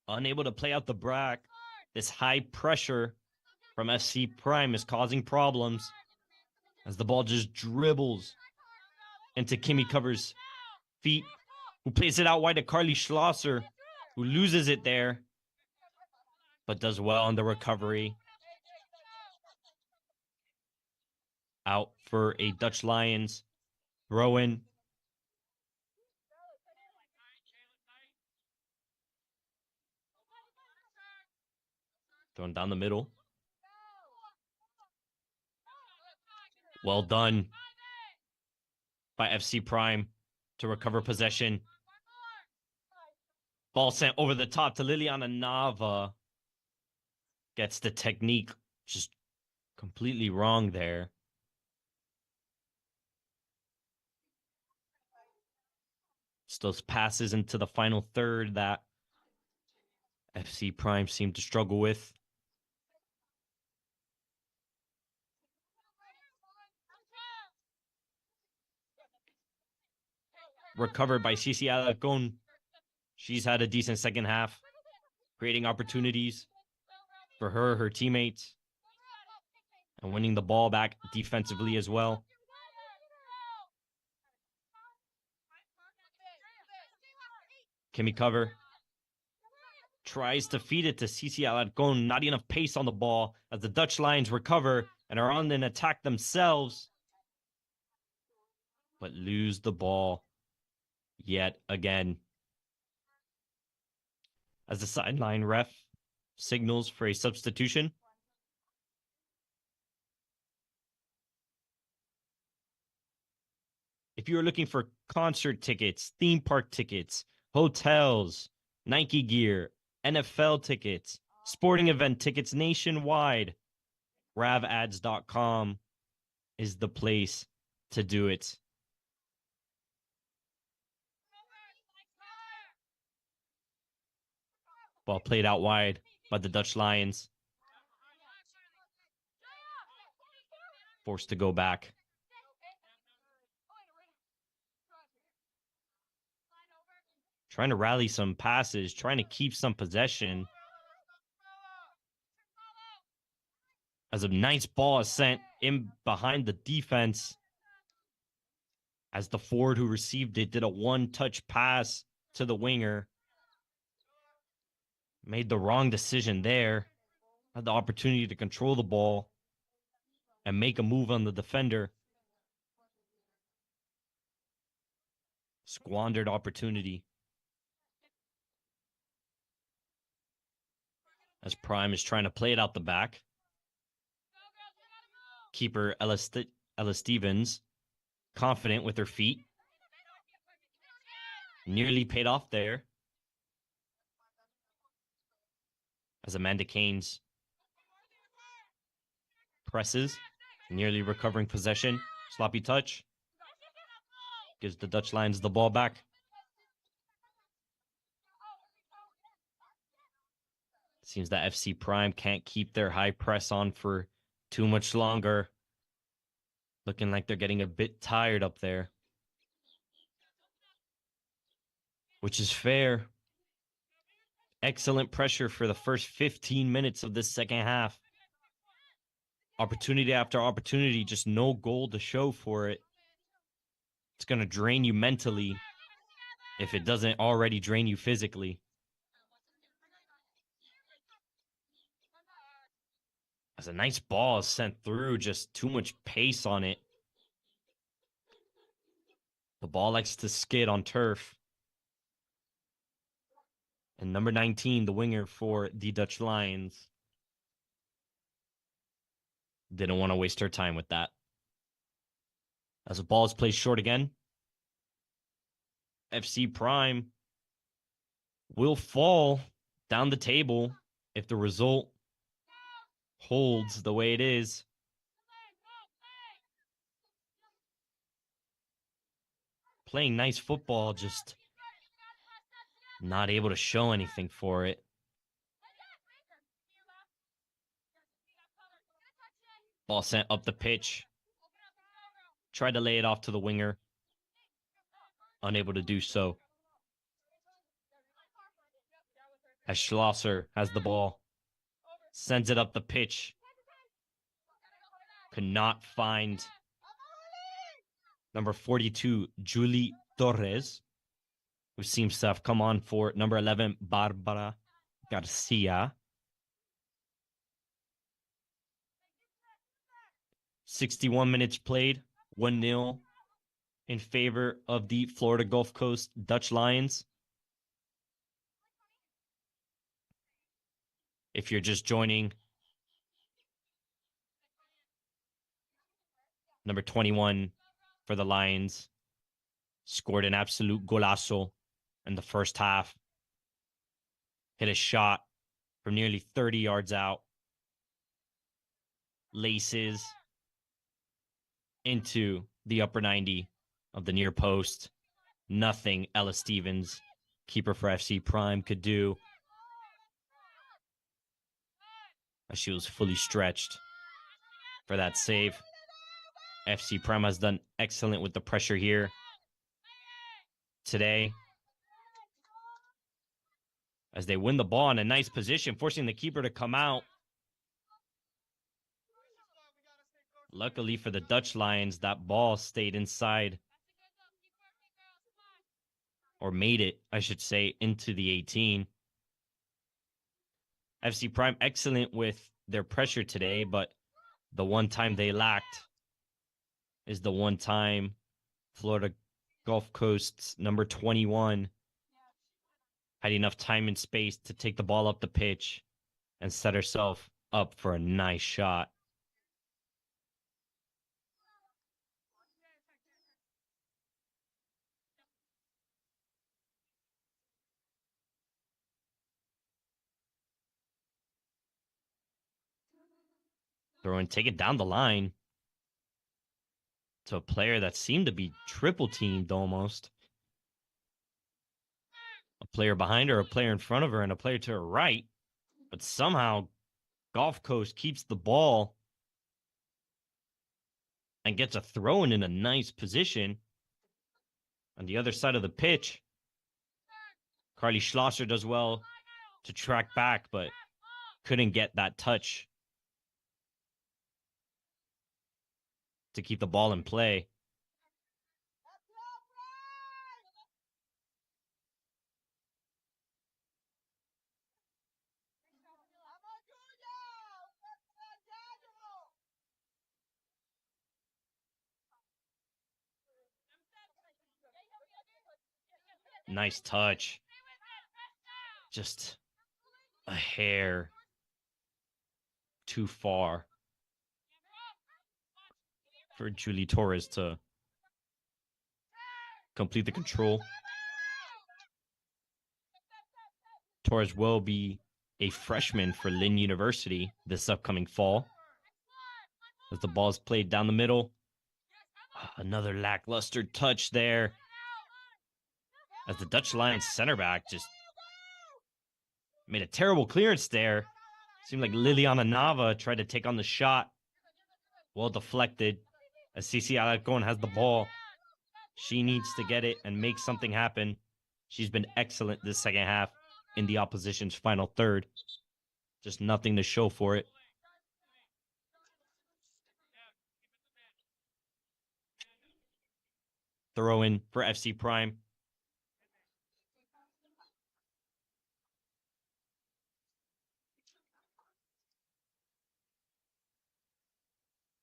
Unable to play out the back. This high pressure from FC Prime is causing problems as the ball just dribbles into Kimmy Cover's feet, who plays it out wide to Carly Schlosser, who loses it there, but does well on the recovery. Out for a Dutch Lions throw-in. Thrown down the middle. Well done by FC Prime to recover possession. Ball sent over the top to Liliana Nava. Gets the technique just completely wrong there. It's those passes into the final third that FC Prime seemed to struggle with. Recovered by Cici Alarcon. She's had a decent second half, creating opportunities for her teammates, and winning the ball back defensively as well. Kimmy Cover tries to feed it to Cici Alarcon. Not enough pace on the ball as the Dutch Lions recover and are on an attack themselves, but lose the ball yet again. As the sideline ref signals for a substitution. If you are looking for concert tickets, theme park tickets, hotels, Nike gear, NFL tickets, sporting event tickets nationwide, ravads.com is the place to do it. Ball played out wide by the Dutch Lions. Forced to go back. Trying to rally some passes, trying to keep some possession. As a nice ball is sent in behind the defense. As the forward who received it did a one-touch pass to the winger. Made the wrong decision there. Had the opportunity to control the ball and make a move on the defender. Squandered opportunity. As Prime is trying to play it out the back. Keeper Ella Stevens, confident with her feet. Nearly paid off there. As Amanda Keynes presses, nearly recovering possession. Sloppy touch. Gives the Dutch Lions the ball back. Seems that FC Prime can't keep their high press on for too much longer. Looking like they're getting a bit tired up there. Which is fair. Excellent pressure for the first 15 minutes of this second half. Opportunity after opportunity, just no goal to show for it. It's going to drain you mentally if it doesn't already drain you physically. As a nice ball is sent through, just too much pace on it. The ball likes to skid on turf. And number 19, the winger for the Dutch Lions, didn't want to waste her time with that. As the ball is placed short again, FC Prime will fall down the table if the result holds the way it is. Playing nice football, just not able to show anything for it. Ball sent up the pitch. Tried to lay it off to the winger. Unable to do so. As Schlosser has the ball. Sends it up the pitch. Could not find number 42, Julie Torres, who seems to have come on for number 11, Barbara Garcia. 61 minutes played, 1-0 in favor of the Florida Gulf Coast Dutch Lions. If you're just joining, number 21 for the Lions scored an absolute golazo in the first half. Hit a shot from nearly 30 yards out. Laces into the upper 90 of the near post. Nothing Ella Stevens, keeper for FC Prime, could do, as she was fully stretched for that save. FC Prime has done excellent with the pressure here today, as they win the ball in a nice position, forcing the keeper to come out. Luckily for the Dutch Lions, that ball stayed inside, or made it, I should say, into the 18. FC Prime excellent with their pressure today, but the one time they lacked is the one time Florida Gulf Coast's number 21 had enough time and space to take the ball up the pitch and set herself up for a nice shot. Throw and take it down the line to a player that seemed to be triple teamed almost. A player behind her, a player in front of her, and a player to her right. But somehow Gulf Coast keeps the ball and gets a throw in a nice position on the other side of the pitch. Carly Schlosser does well to track back, but couldn't get that touch to keep the ball in play. Nice touch. Just a hair too far for Julie Torres to complete the control. Torres will be a freshman for Lynn University this upcoming fall. As the ball is played down the middle. Another lackluster touch there. As the Dutch Lions center back just made a terrible clearance there. Seemed like Liliana Nava tried to take on the shot. Well deflected. As Cici Alarcon has the ball. She needs to get it and make something happen. She's been excellent this second half in the opposition's final third. Just nothing to show for it. Throw in for FC Prime.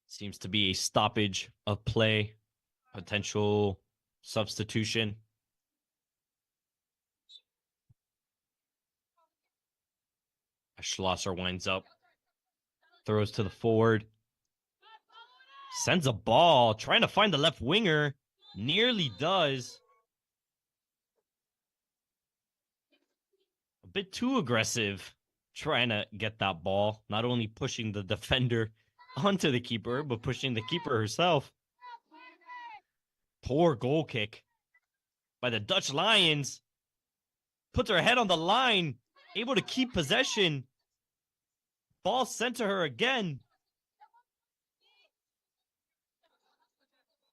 Seems to be a stoppage of play, potential substitution. As Schlosser winds up, throws to the forward, sends a ball, trying to find the left winger, nearly does. A bit too aggressive, trying to get that ball, not only pushing the defender onto the keeper, but pushing the keeper herself. Poor goal kick by the Dutch Lions. Puts her head on the line, able to keep possession. Ball sent to her again.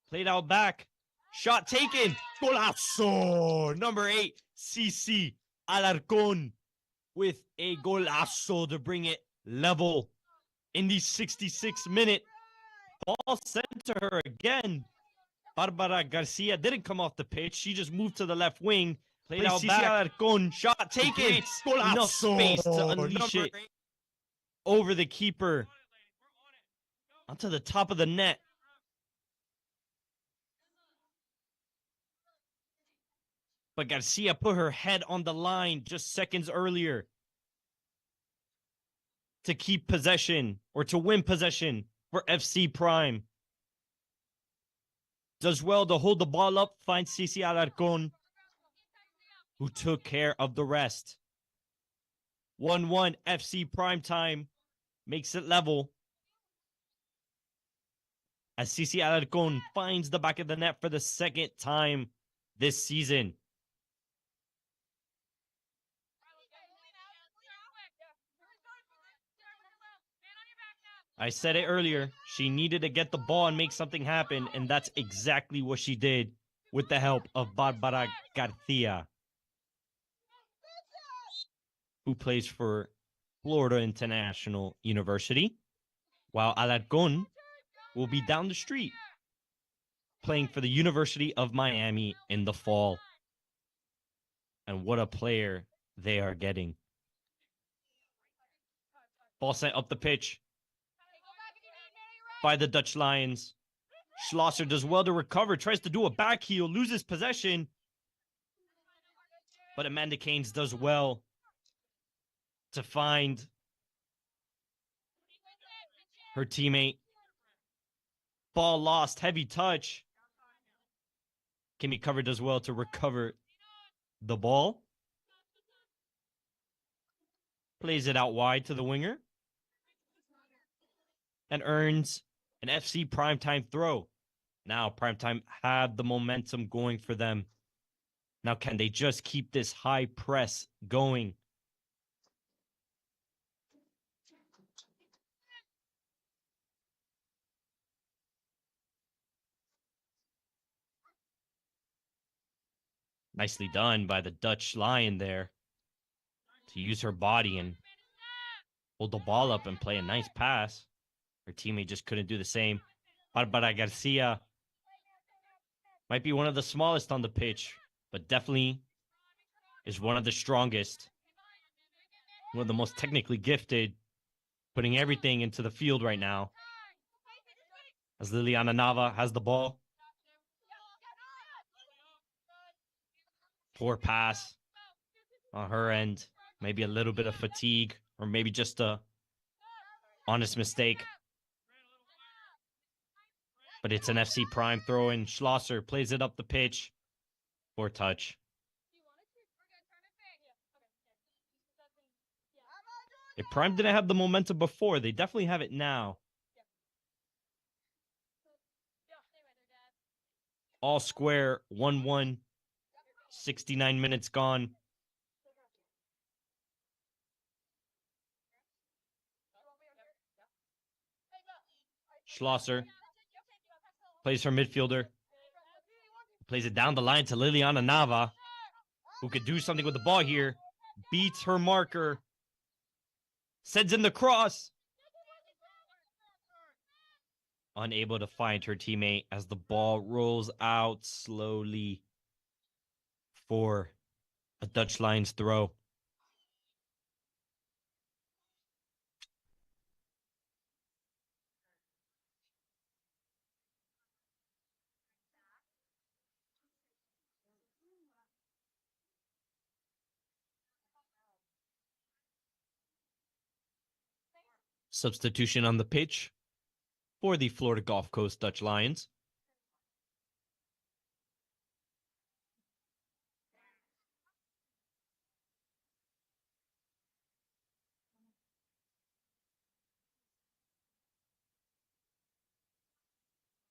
Played out back. Shot taken. Golazo. Number 8, CC Alarcon with a golazo to bring it level in the 66th minute. Ball sent to her again. Barbara Garcia didn't come off the pitch. She just moved to the left wing. Played out back. Alarcon. Shot taken. Enough space to unleash it over the keeper onto the top of the net. But Garcia put her head on the line just seconds earlier to keep possession or to win possession for FC Prime. Does well to hold the ball up, finds Cici Alarcon, who took care of the rest. 1-1 FC Prime Time makes it level as Cici Alarcon finds the back of the net for the second time this season. I said it earlier. She needed to get the ball and make something happen, and that's exactly what she did with the help of Barbara Garcia, who plays for Florida International University, while Alarcon will be down the street playing for the University of Miami in the fall. And what a player they are getting. Ball sent up the pitch by the Dutch Lions. Schlosser does well to recover, tries to do a back heel, loses possession. But Amanda Keynes does well to find her teammate. Ball lost, heavy touch. Kimmy Cover does well to recover the ball. Plays it out wide to the winger. And earns an FC Primetime throw. Now Primetime have the momentum going for them. Now can they just keep this high press going? Nicely done by the Dutch Lion there to use her body and hold the ball up and play a nice pass. Her teammate just couldn't do the same. Barbara Garcia might be one of the smallest on the pitch, but definitely is one of the strongest. One of the most technically gifted, putting everything into the field right now. As Liliana Nava has the ball. Poor pass on her end. Maybe a little bit of fatigue, or maybe just a honest mistake. But it's an FC Prime throw in. Schlosser plays it up the pitch. Poor touch. If Prime didn't have the momentum before, they definitely have it now. All square, 1-1. 69 minutes gone. Schlosser plays her midfielder. Plays it down the line to Liliana Nava, who could do something with the ball here. Beats her marker. Sends in the cross. Unable to find her teammate as the ball rolls out slowly for a Dutch Lions throw. Substitution on the pitch for the Florida Gulf Coast Dutch Lions.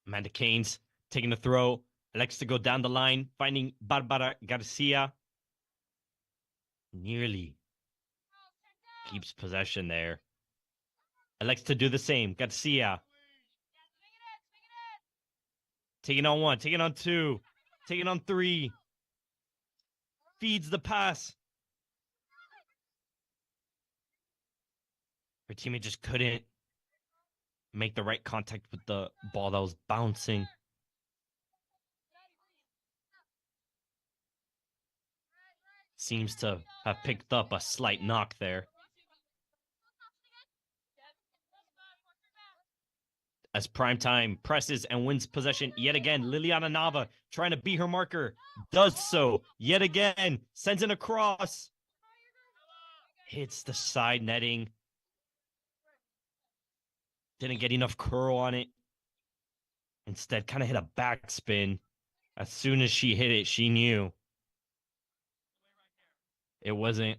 Amanda Keynes taking the throw. Likes to go down the line, finding Barbara Garcia. Nearly keeps possession there. Likes to do the same. Garcia. Taking on one, taking on two, taking on three. Feeds the pass. Her teammate just couldn't make the right contact with the ball that was bouncing. Seems to have picked up a slight knock there. As Primetime presses and wins possession yet again, Liliana Nava trying to beat her marker. Does so yet again. Sends it across. Hits the side netting. Didn't get enough curl on it. Instead, kind of hit a backspin. As soon as she hit it, she knew it wasn't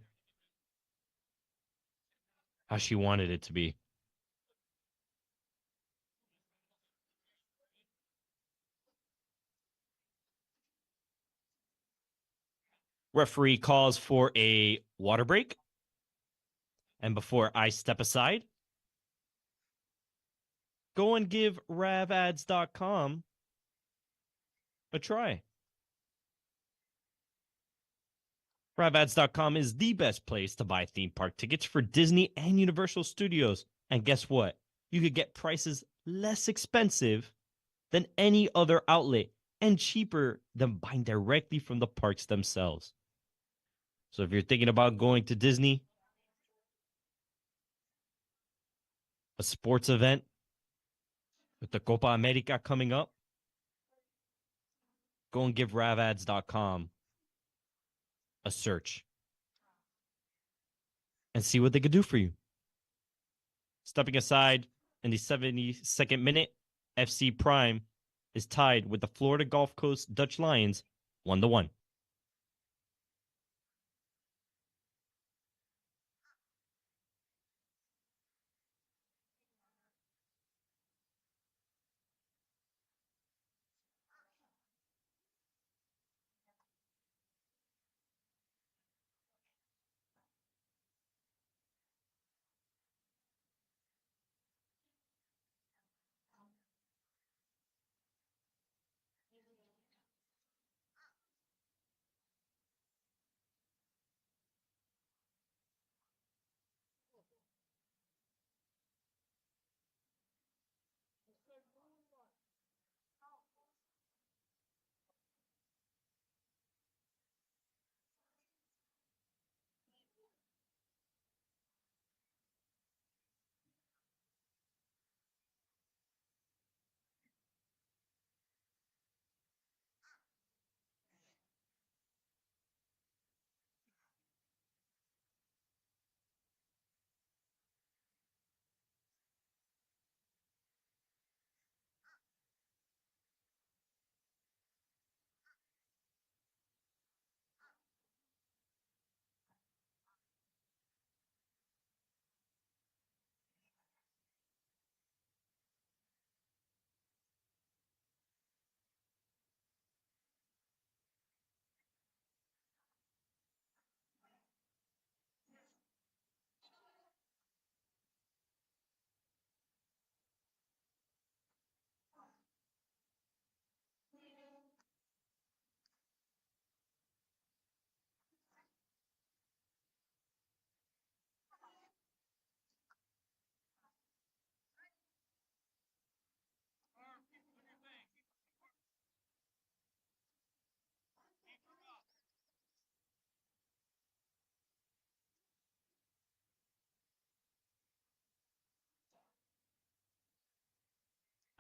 how she wanted it to be. Referee calls for a water break. And before I step aside, go and give ravads.com a try. Ravads.com is the best place to buy theme park tickets for Disney and Universal Studios. And guess what? You could get prices less expensive than any other outlet and cheaper than buying directly from the parks themselves. So if you're thinking about going to Disney, a sports event with the Copa America coming up, go and give ravads.com a search and see what they could do for you. Stepping aside in the 72nd minute, FC Prime is tied with the Florida Gulf Coast Dutch Lions 1-1.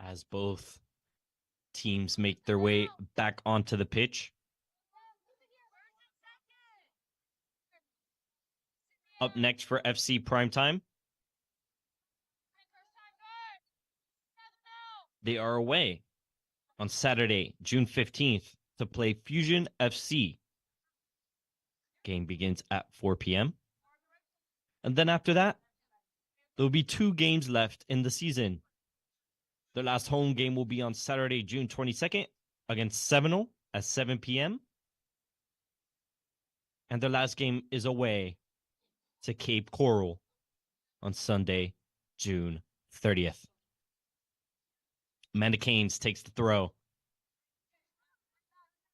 As both teams make their way back onto the pitch. Up next for FC Primetime, They are away on Saturday, June 15th, to play Fusion FC. Game begins at 4 p.m. And then after that, there will be 2 games left in the season. Their last home game will be on Saturday, June 22nd against Seminole at 7 p.m. And their last game is away to Cape Coral on Sunday, June 30th. Amanda Keynes takes the throw.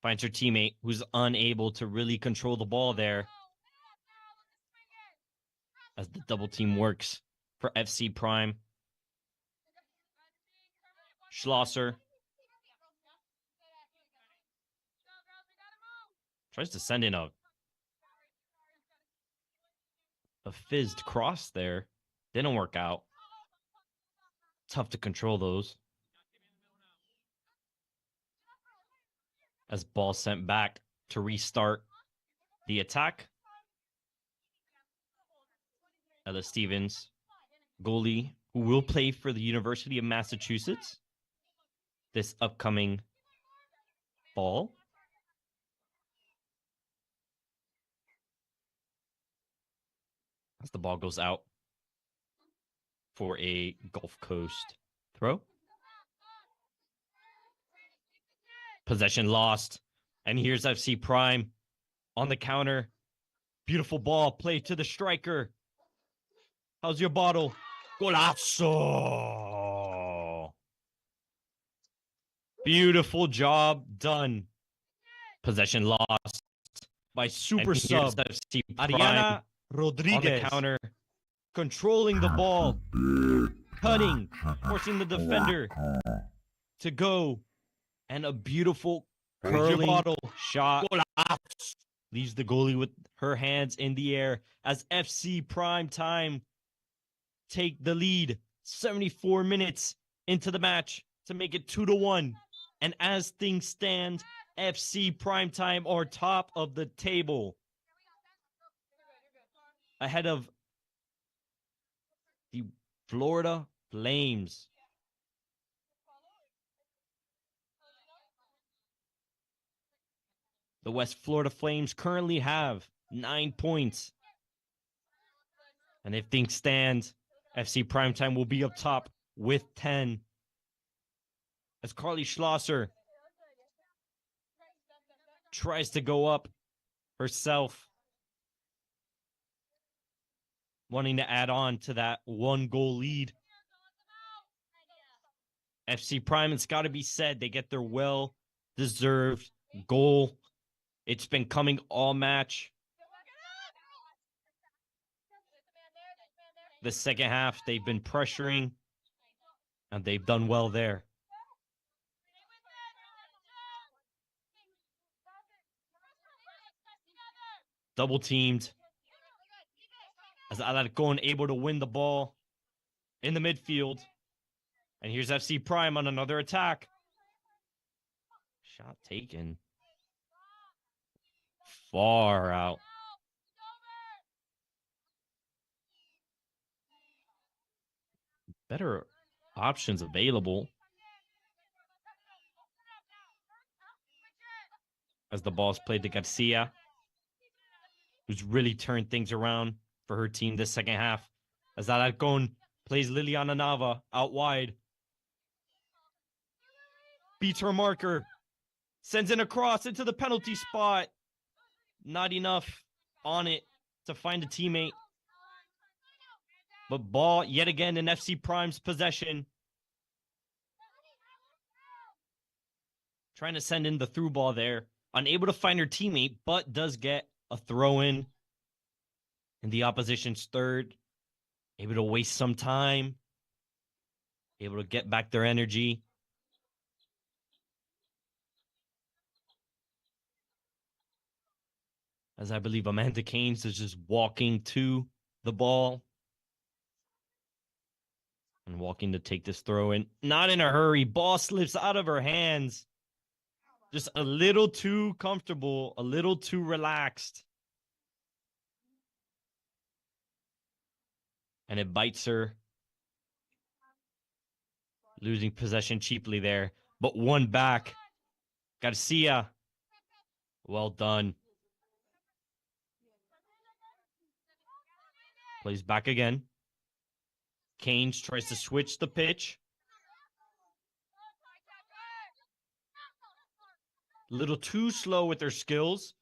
Finds her teammate who's unable to really control the ball there as the double team works for FC Prime. Schlosser tries to send in a fizzed cross there. Didn't work out. Tough to control those. As ball sent back to restart the attack. Ella Stevens, goalie, who will play for the University of Massachusetts this upcoming fall. As the ball goes out for a Gulf Coast throw. Possession lost. And here's FC Prime on the counter. Beautiful ball played to the striker. How's your bottle? Golazo! Beautiful job done. Possession lost by super sub FC Ariana Rodriguez on the counter, controlling the ball, cutting, forcing the defender to go, and a beautiful curling bottle shot leaves the goalie with her hands in the air as FC Prime Time take the lead 74 minutes into the match to make it 2-1. And as things stand, FC Primetime are top of the table, ahead of the Florida Flames. The West Florida Flames currently have 9 points. And if things stand, FC Primetime will be up top with 10. As Carly Schlosser tries to go up herself, wanting to add on to that 1-goal lead. FC Prime, it's got to be said, they get their well-deserved goal. It's been coming all match. The second half, they've been pressuring, and they've done well there. Double teamed. As Alarcon able to win the ball in the midfield. And here's FC Prime on another attack. Shot taken. Far out. Better options available. As the ball's played to Garcia, who's really turned things around for her team this second half. As Alarcon plays Liliana Nava out wide. Beats her marker. Sends in a cross into the penalty spot. Not enough on it to find a teammate. But ball yet again in FC Prime's possession. Trying to send in the through ball there. Unable to find her teammate, but does get a throw in the opposition's third. Able to waste some time. Able to get back their energy. As I believe Amanda Keynes is just walking to the ball. And walking to take this throw in. Not in a hurry. Ball slips out of her hands. Just a little too comfortable. A little too relaxed. And it bites her. Losing possession cheaply there, but one back. Garcia. Well done. Plays back again. Keynes tries to switch the pitch. A little too slow with their skills.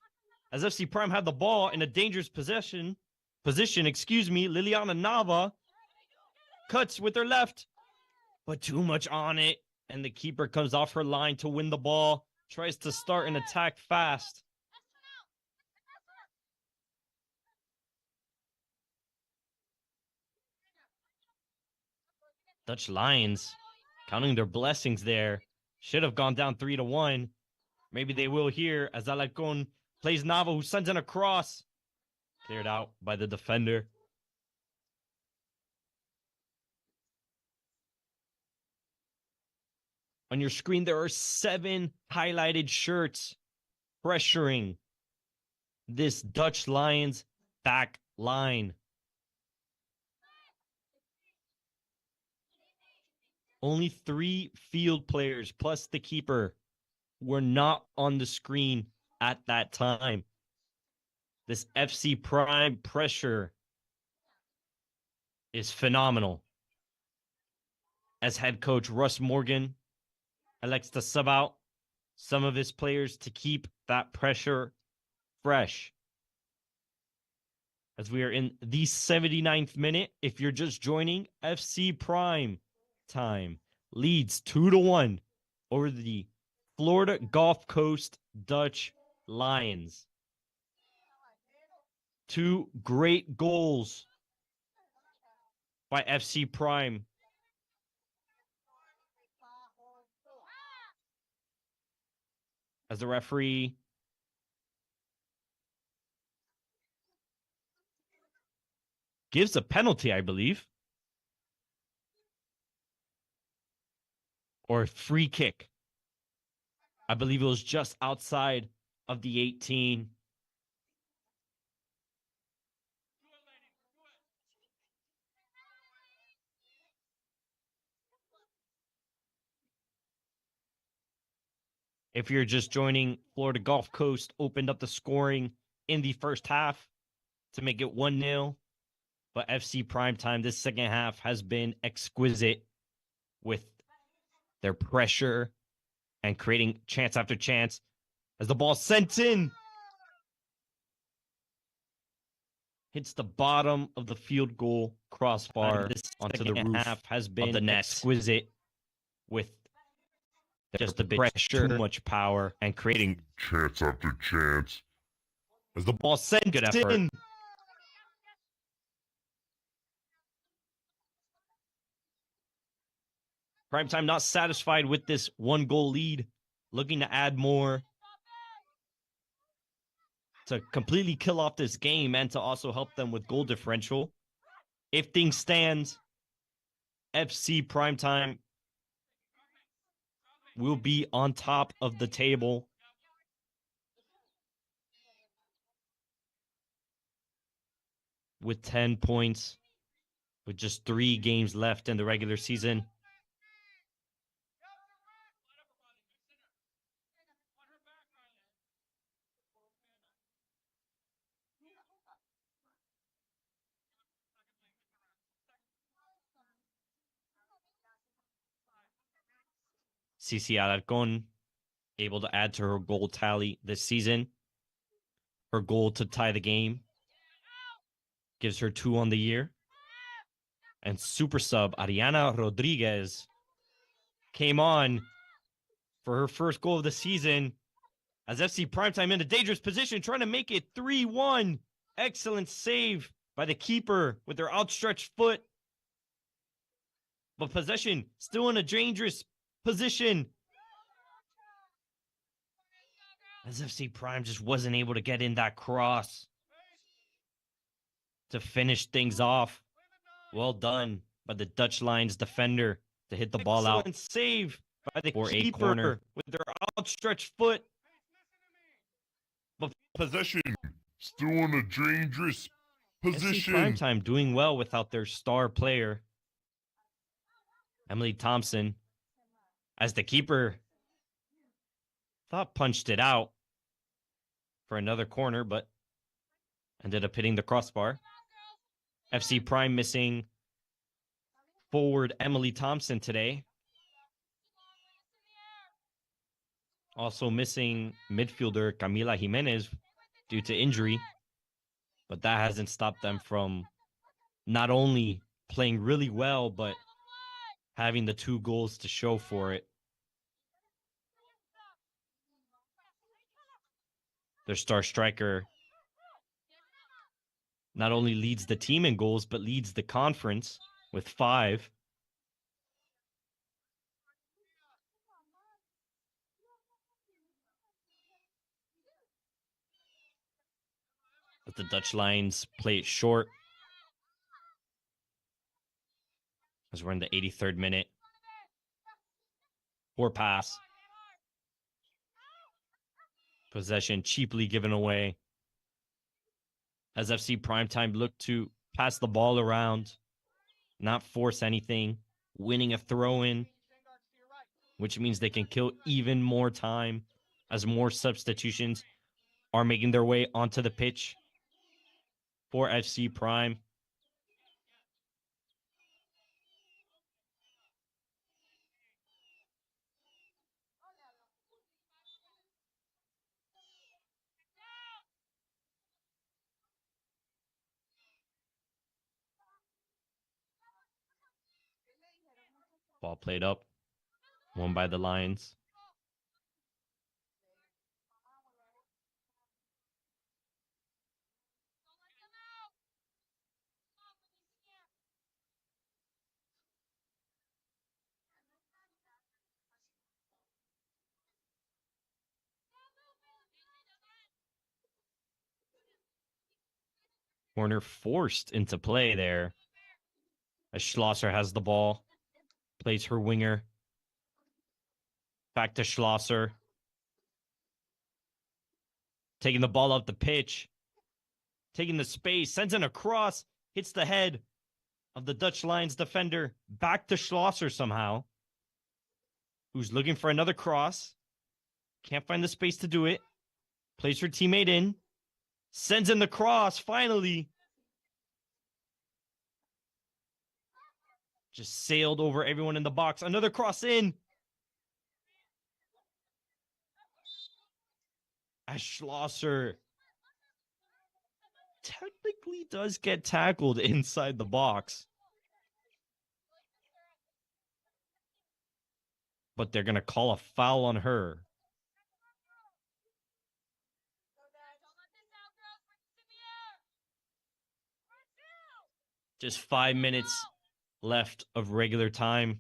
As FC Prime had the ball in a dangerous position, Liliana Nava cuts with her left, but too much on it. And the keeper comes off her line to win the ball. Tries to start an attack fast. Dutch Lions counting their blessings there. Should have gone down 3-1. Maybe they will here as Alarcon plays Nava, who sends in a cross. Cleared out by the defender. On your screen, there are 7 highlighted shirts pressuring this Dutch Lions back line. Only 3 field players plus the keeper were not on the screen at that time. This FC Prime pressure is phenomenal. As head coach Russ Morgan elects to sub out some of his players to keep that pressure fresh. As we are in the 79th minute, if you're just joining, FC Prime time leads 2-1 over the Florida Gulf Coast Dutch Lions. 2 great goals by FC Prime. As the referee gives a penalty, I believe. Or a free kick. I believe it was just outside of the 18. If you're just joining, Florida Gulf Coast opened up the scoring in the first half to make it 1-0. But FC Primetime this second half has been exquisite with their pressure and creating chance after chance as the ball sent in. Hits the bottom of the field goal crossbar onto the roof half has been of the net. Exquisite with just a bit pressure, too much power, and creating chance after chance. As the ball sent good effort. In. Primetime not satisfied with this 1-goal lead, looking to add more to completely kill off this game and to also help them with goal differential. If things stand, FC Primetime will be on top of the table. With 10 points, with just 3 games left in the regular season. Cici Alarcon able to add to her goal tally this season. Her goal to tie the game gives her 2 on the year. And super sub Ariana Rodriguez came on for her first goal of the season as FC Primetime in a dangerous position, trying to make it 3-1. Excellent save by the keeper with her outstretched foot. But possession still in a dangerous position as FC Prime just wasn't able to get in that cross to finish things off. Well done by the Dutch Lions defender to hit the ball out. Save by the keeper a corner with their outstretched foot. But Possession still in a dangerous position. FC Primetime doing well without their star player, Emily Thompson, as the keeper thought punched it out for another corner, but ended up hitting the crossbar. FC Prime missing forward Emily Thompson today. Also missing midfielder Camila Jimenez due to injury. But that hasn't stopped them from not only playing really well, but having the 2 goals to show for it. Their star striker not only leads the team in goals, but leads the conference with 5. But the Dutch Lions play it short as we're in the 83rd minute. Poor pass. Possession cheaply given away as FC Primetime looked to pass the ball around, not force anything, winning a throw-in, which means they can kill even more time as more substitutions are making their way onto the pitch for FC Prime. Ball played up, won by the Lions. Corner forced into play there as Schlosser has the ball, plays her winger. Back to Schlosser. Taking the ball up the pitch. Taking the space, sends in a cross, hits the head of the Dutch Lions defender. Back to Schlosser somehow, who's looking for another cross. Can't find the space to do it. Plays her teammate in. Sends in the cross, finally. Just sailed over everyone in the box. Another cross in. As Schlosser technically does get tackled inside the box. But they're going to call a foul on her. Just 5 minutes left of regular time.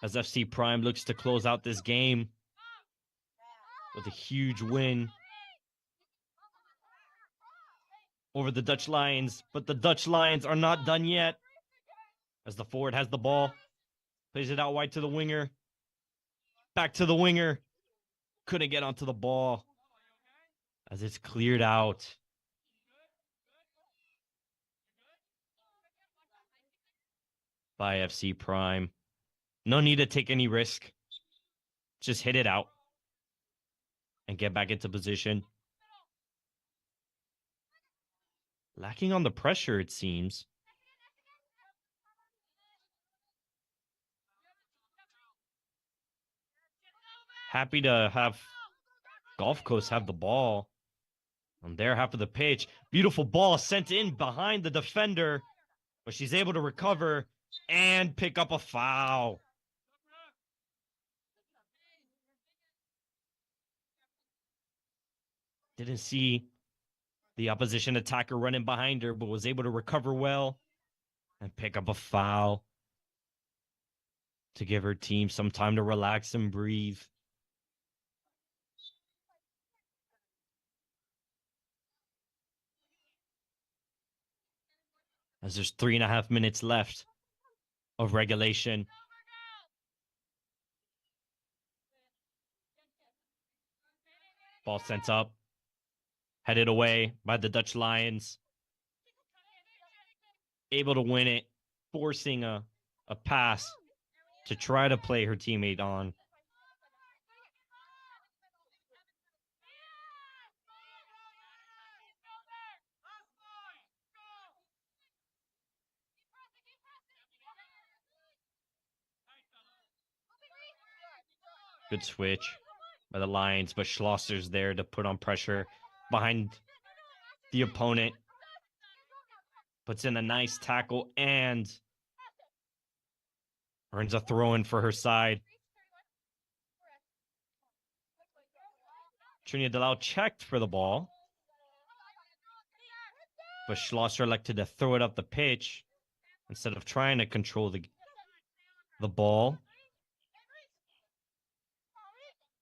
As FC Prime looks to close out this game with a huge win over the Dutch Lions. But the Dutch Lions are not done yet. As the forward has the ball. Plays it out wide to the winger. Back to the winger. Couldn't get onto the ball. As it's cleared out. By FC Prime. No need to take any risk. Just hit it out. And get back into position. Lacking on the pressure, it seems. Happy to have Gulf Coast have the ball on their half of the pitch. Beautiful ball sent in behind the defender, but she's able to recover and pick up a foul. Didn't see the opposition attacker running behind her, but was able to recover well and pick up a foul to give her team some time to relax and breathe. As there's 3.5 minutes left of regulation. Ball sent up. Headed away by the Dutch Lions. Able to win it forcing a pass to try to play her teammate on. Good switch by the Lions, but Schlosser's there to put on pressure behind the opponent. Puts in a nice tackle and earns a throw-in for her side. Trinidad Delau checked for the ball, but Schlosser elected to throw it up the pitch instead of trying to control the ball.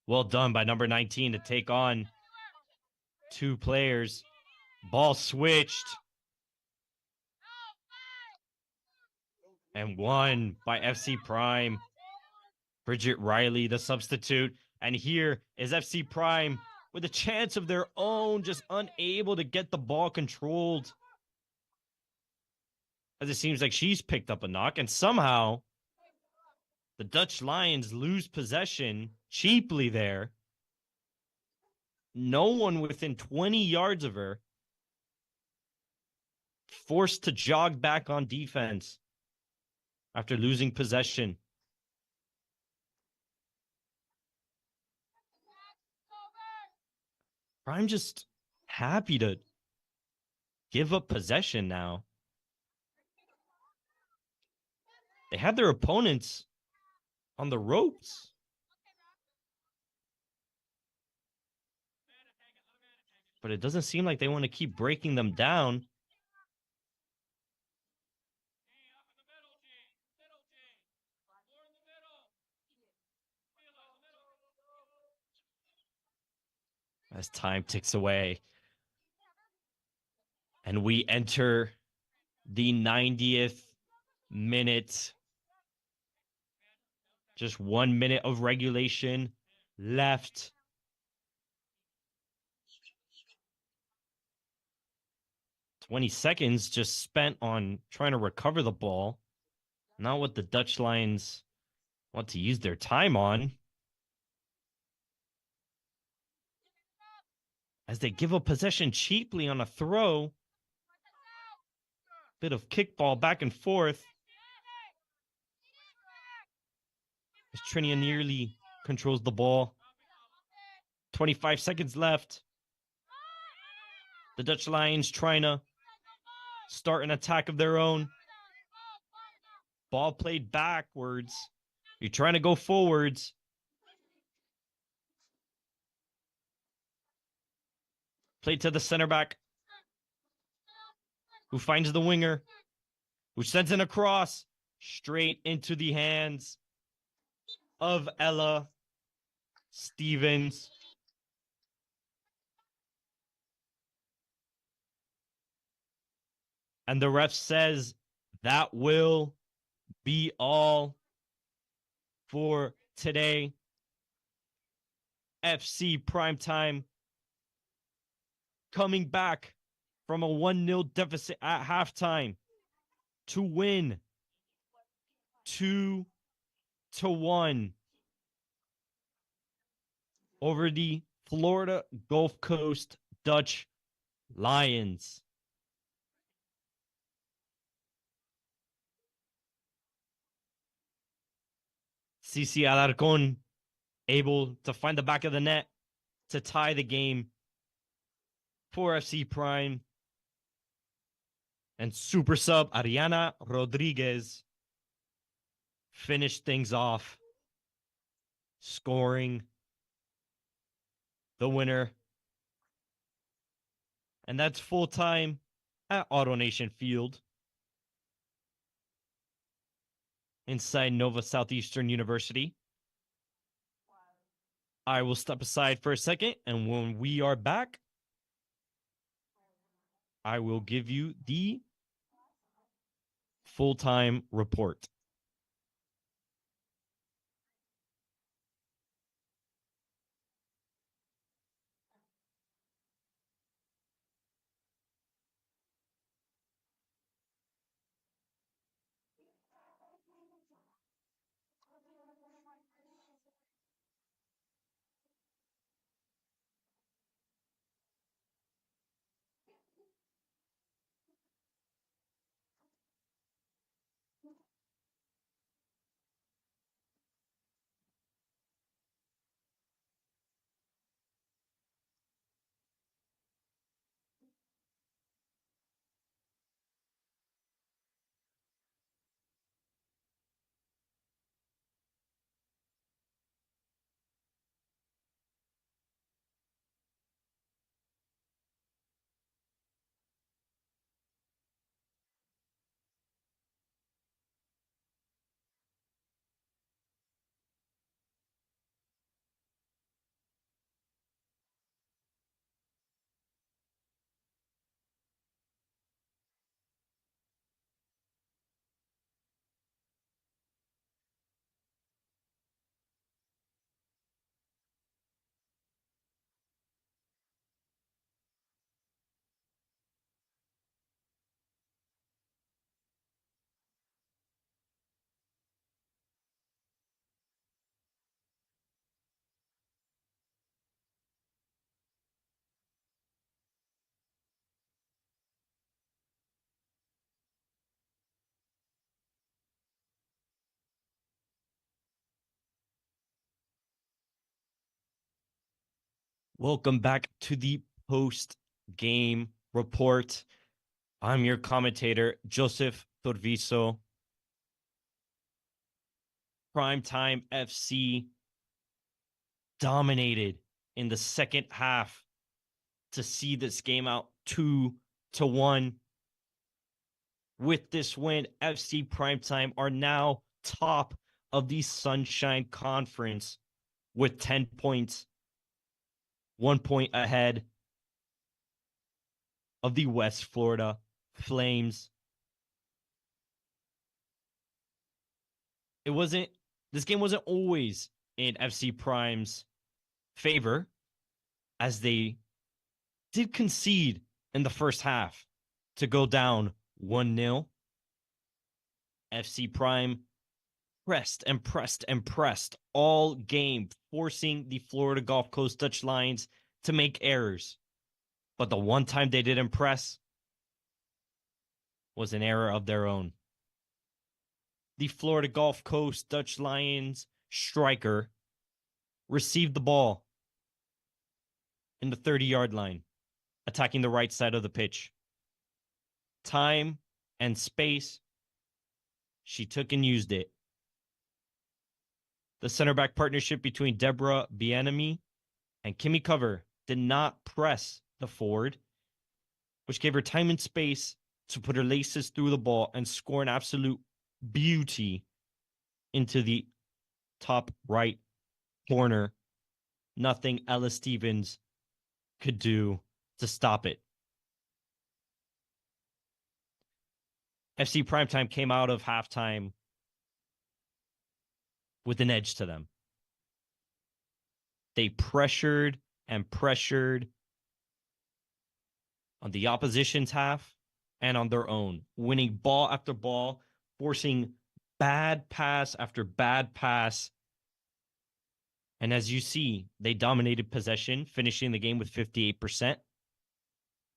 Well done by number 19 to take on two players. Ball switched. And won by FC Prime. Bridget Riley, the substitute. And here is FC Prime with a chance of their own, just unable to get the ball controlled. As it seems like she's picked up a knock, and somehow the Dutch Lions lose possession cheaply there. No one within 20 yards of her. Forced to jog back on defense after losing possession. I'm just happy to give up possession now. They had their opponents on the ropes. But it doesn't seem like they want to keep breaking them down. As time ticks away. And we enter the 90th minute. Just 1 minute of regulation left. $20 just spent on trying to recover the ball. Not what the Dutch Lions want to use their time on. As they give up possession cheaply on a throw. Bit of kickball back and forth. As Trinia nearly controls the ball. 25 seconds left. The Dutch Lions trying to start an attack of their own. Ball played backwards. You're trying to go forwards. Played to the center back, who finds the winger, who sends in a cross straight into the hands of Ella Stevens. And the ref says that will be all for today. FC Primetime coming back from a 1-0 deficit at halftime to win 2-1 over the Florida Gulf Coast Dutch Lions. Cici Alarcon able to find the back of the net to tie the game for FC Prime. And super sub Ariana Rodriguez finished things off, scoring the winner. And that's full time at AutoNation Field inside Nova Southeastern University. I will step aside for a second, and when we are back, I will give you the full-time report. Welcome back to the post-game report. I'm your commentator, Joseph Torviso. Primetime FC dominated in the second half to see this game out 2-1. With this win, FC Primetime are now top of the Sunshine Conference with 10 points, 1 point ahead of the West Florida Flames. This game wasn't always in FC Prime's favor, as they did concede in the first half to go down 1-0. FC Prime pressed and pressed and pressed all game, forcing the Florida Gulf Coast Dutch Lions to make errors. But the one time they didn't press was an error of their own. The Florida Gulf Coast Dutch Lions striker received the ball in the 30-yard line, attacking the right side of the pitch. Time and space, she took and used it. The center back partnership between Deborah Bienemy and Kimmy Cover did not press the forward, which gave her time and space to put her laces through the ball and score an absolute beauty into the top right corner. Nothing Ella Stevens could do to stop it. FC Primetime came out of halftime with an edge to them. They pressured and pressured on the opposition's half and on their own, winning ball after ball, forcing bad pass after bad pass. And as you see, they dominated possession, finishing the game with 58%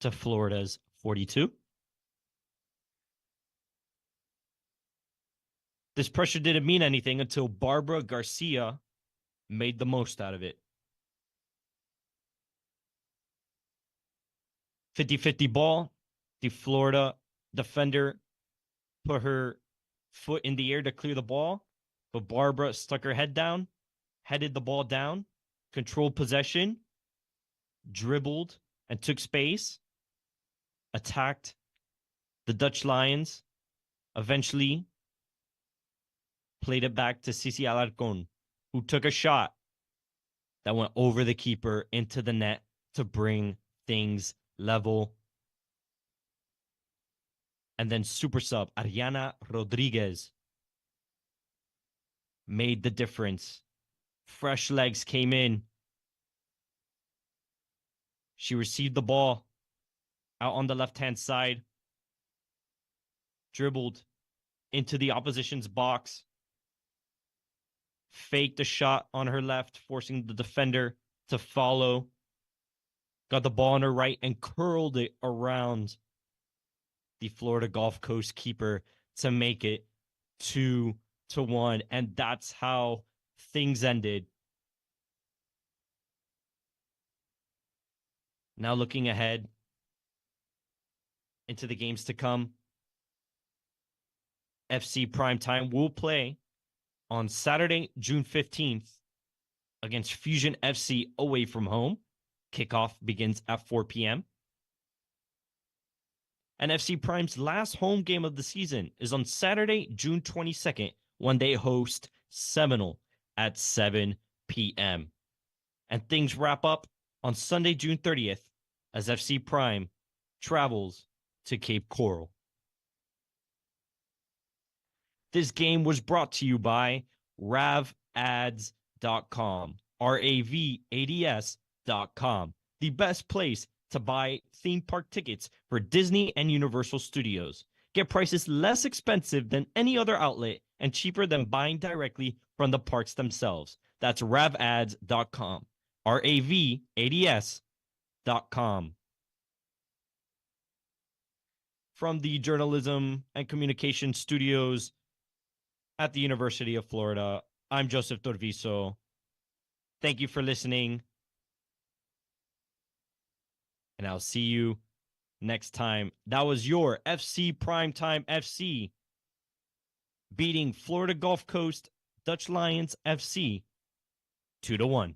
to Florida's 42%. This pressure didn't mean anything until Barbara Garcia made the most out of it. 50-50 ball. The Florida defender put her foot in the air to clear the ball, but Barbara stuck her head down, headed the ball down, controlled possession, dribbled and took space, attacked the Dutch Lions, eventually played it back to Cici Alarcon, who took a shot that went over the keeper into the net to bring things level. And then super sub Ariana Rodriguez made the difference. Fresh legs came in. She received the ball out on the left-hand side, dribbled into the opposition's box, faked a shot on her left, forcing the defender to follow, got the ball on her right and curled it around the Florida Gulf Coast keeper to make it 2-1. And that's how things ended. Now looking ahead into the games to come, FC Primetime will play on Saturday, June 15th against Fusion FC away from home. Kickoff begins at 4 p.m. And FC Prime's last home game of the season is on Saturday, June 22nd, when they host Seminole at 7 p.m. And things wrap up on Sunday, June 30th, as FC Prime travels to Cape Coral. This game was brought to you by ravads.com, RAVADS.com, the best place to buy theme park tickets for Disney and Universal Studios. Get prices less expensive than any other outlet and cheaper than buying directly from the parks themselves. That's ravads.com, RAVADS.com. From the Journalism and Communication Studios at the University of Florida, I'm Joseph Torviso. Thank you for listening. And I'll see you next time. That was your FC Primetime FC beating Florida Gulf Coast Dutch Lions FC 2-1.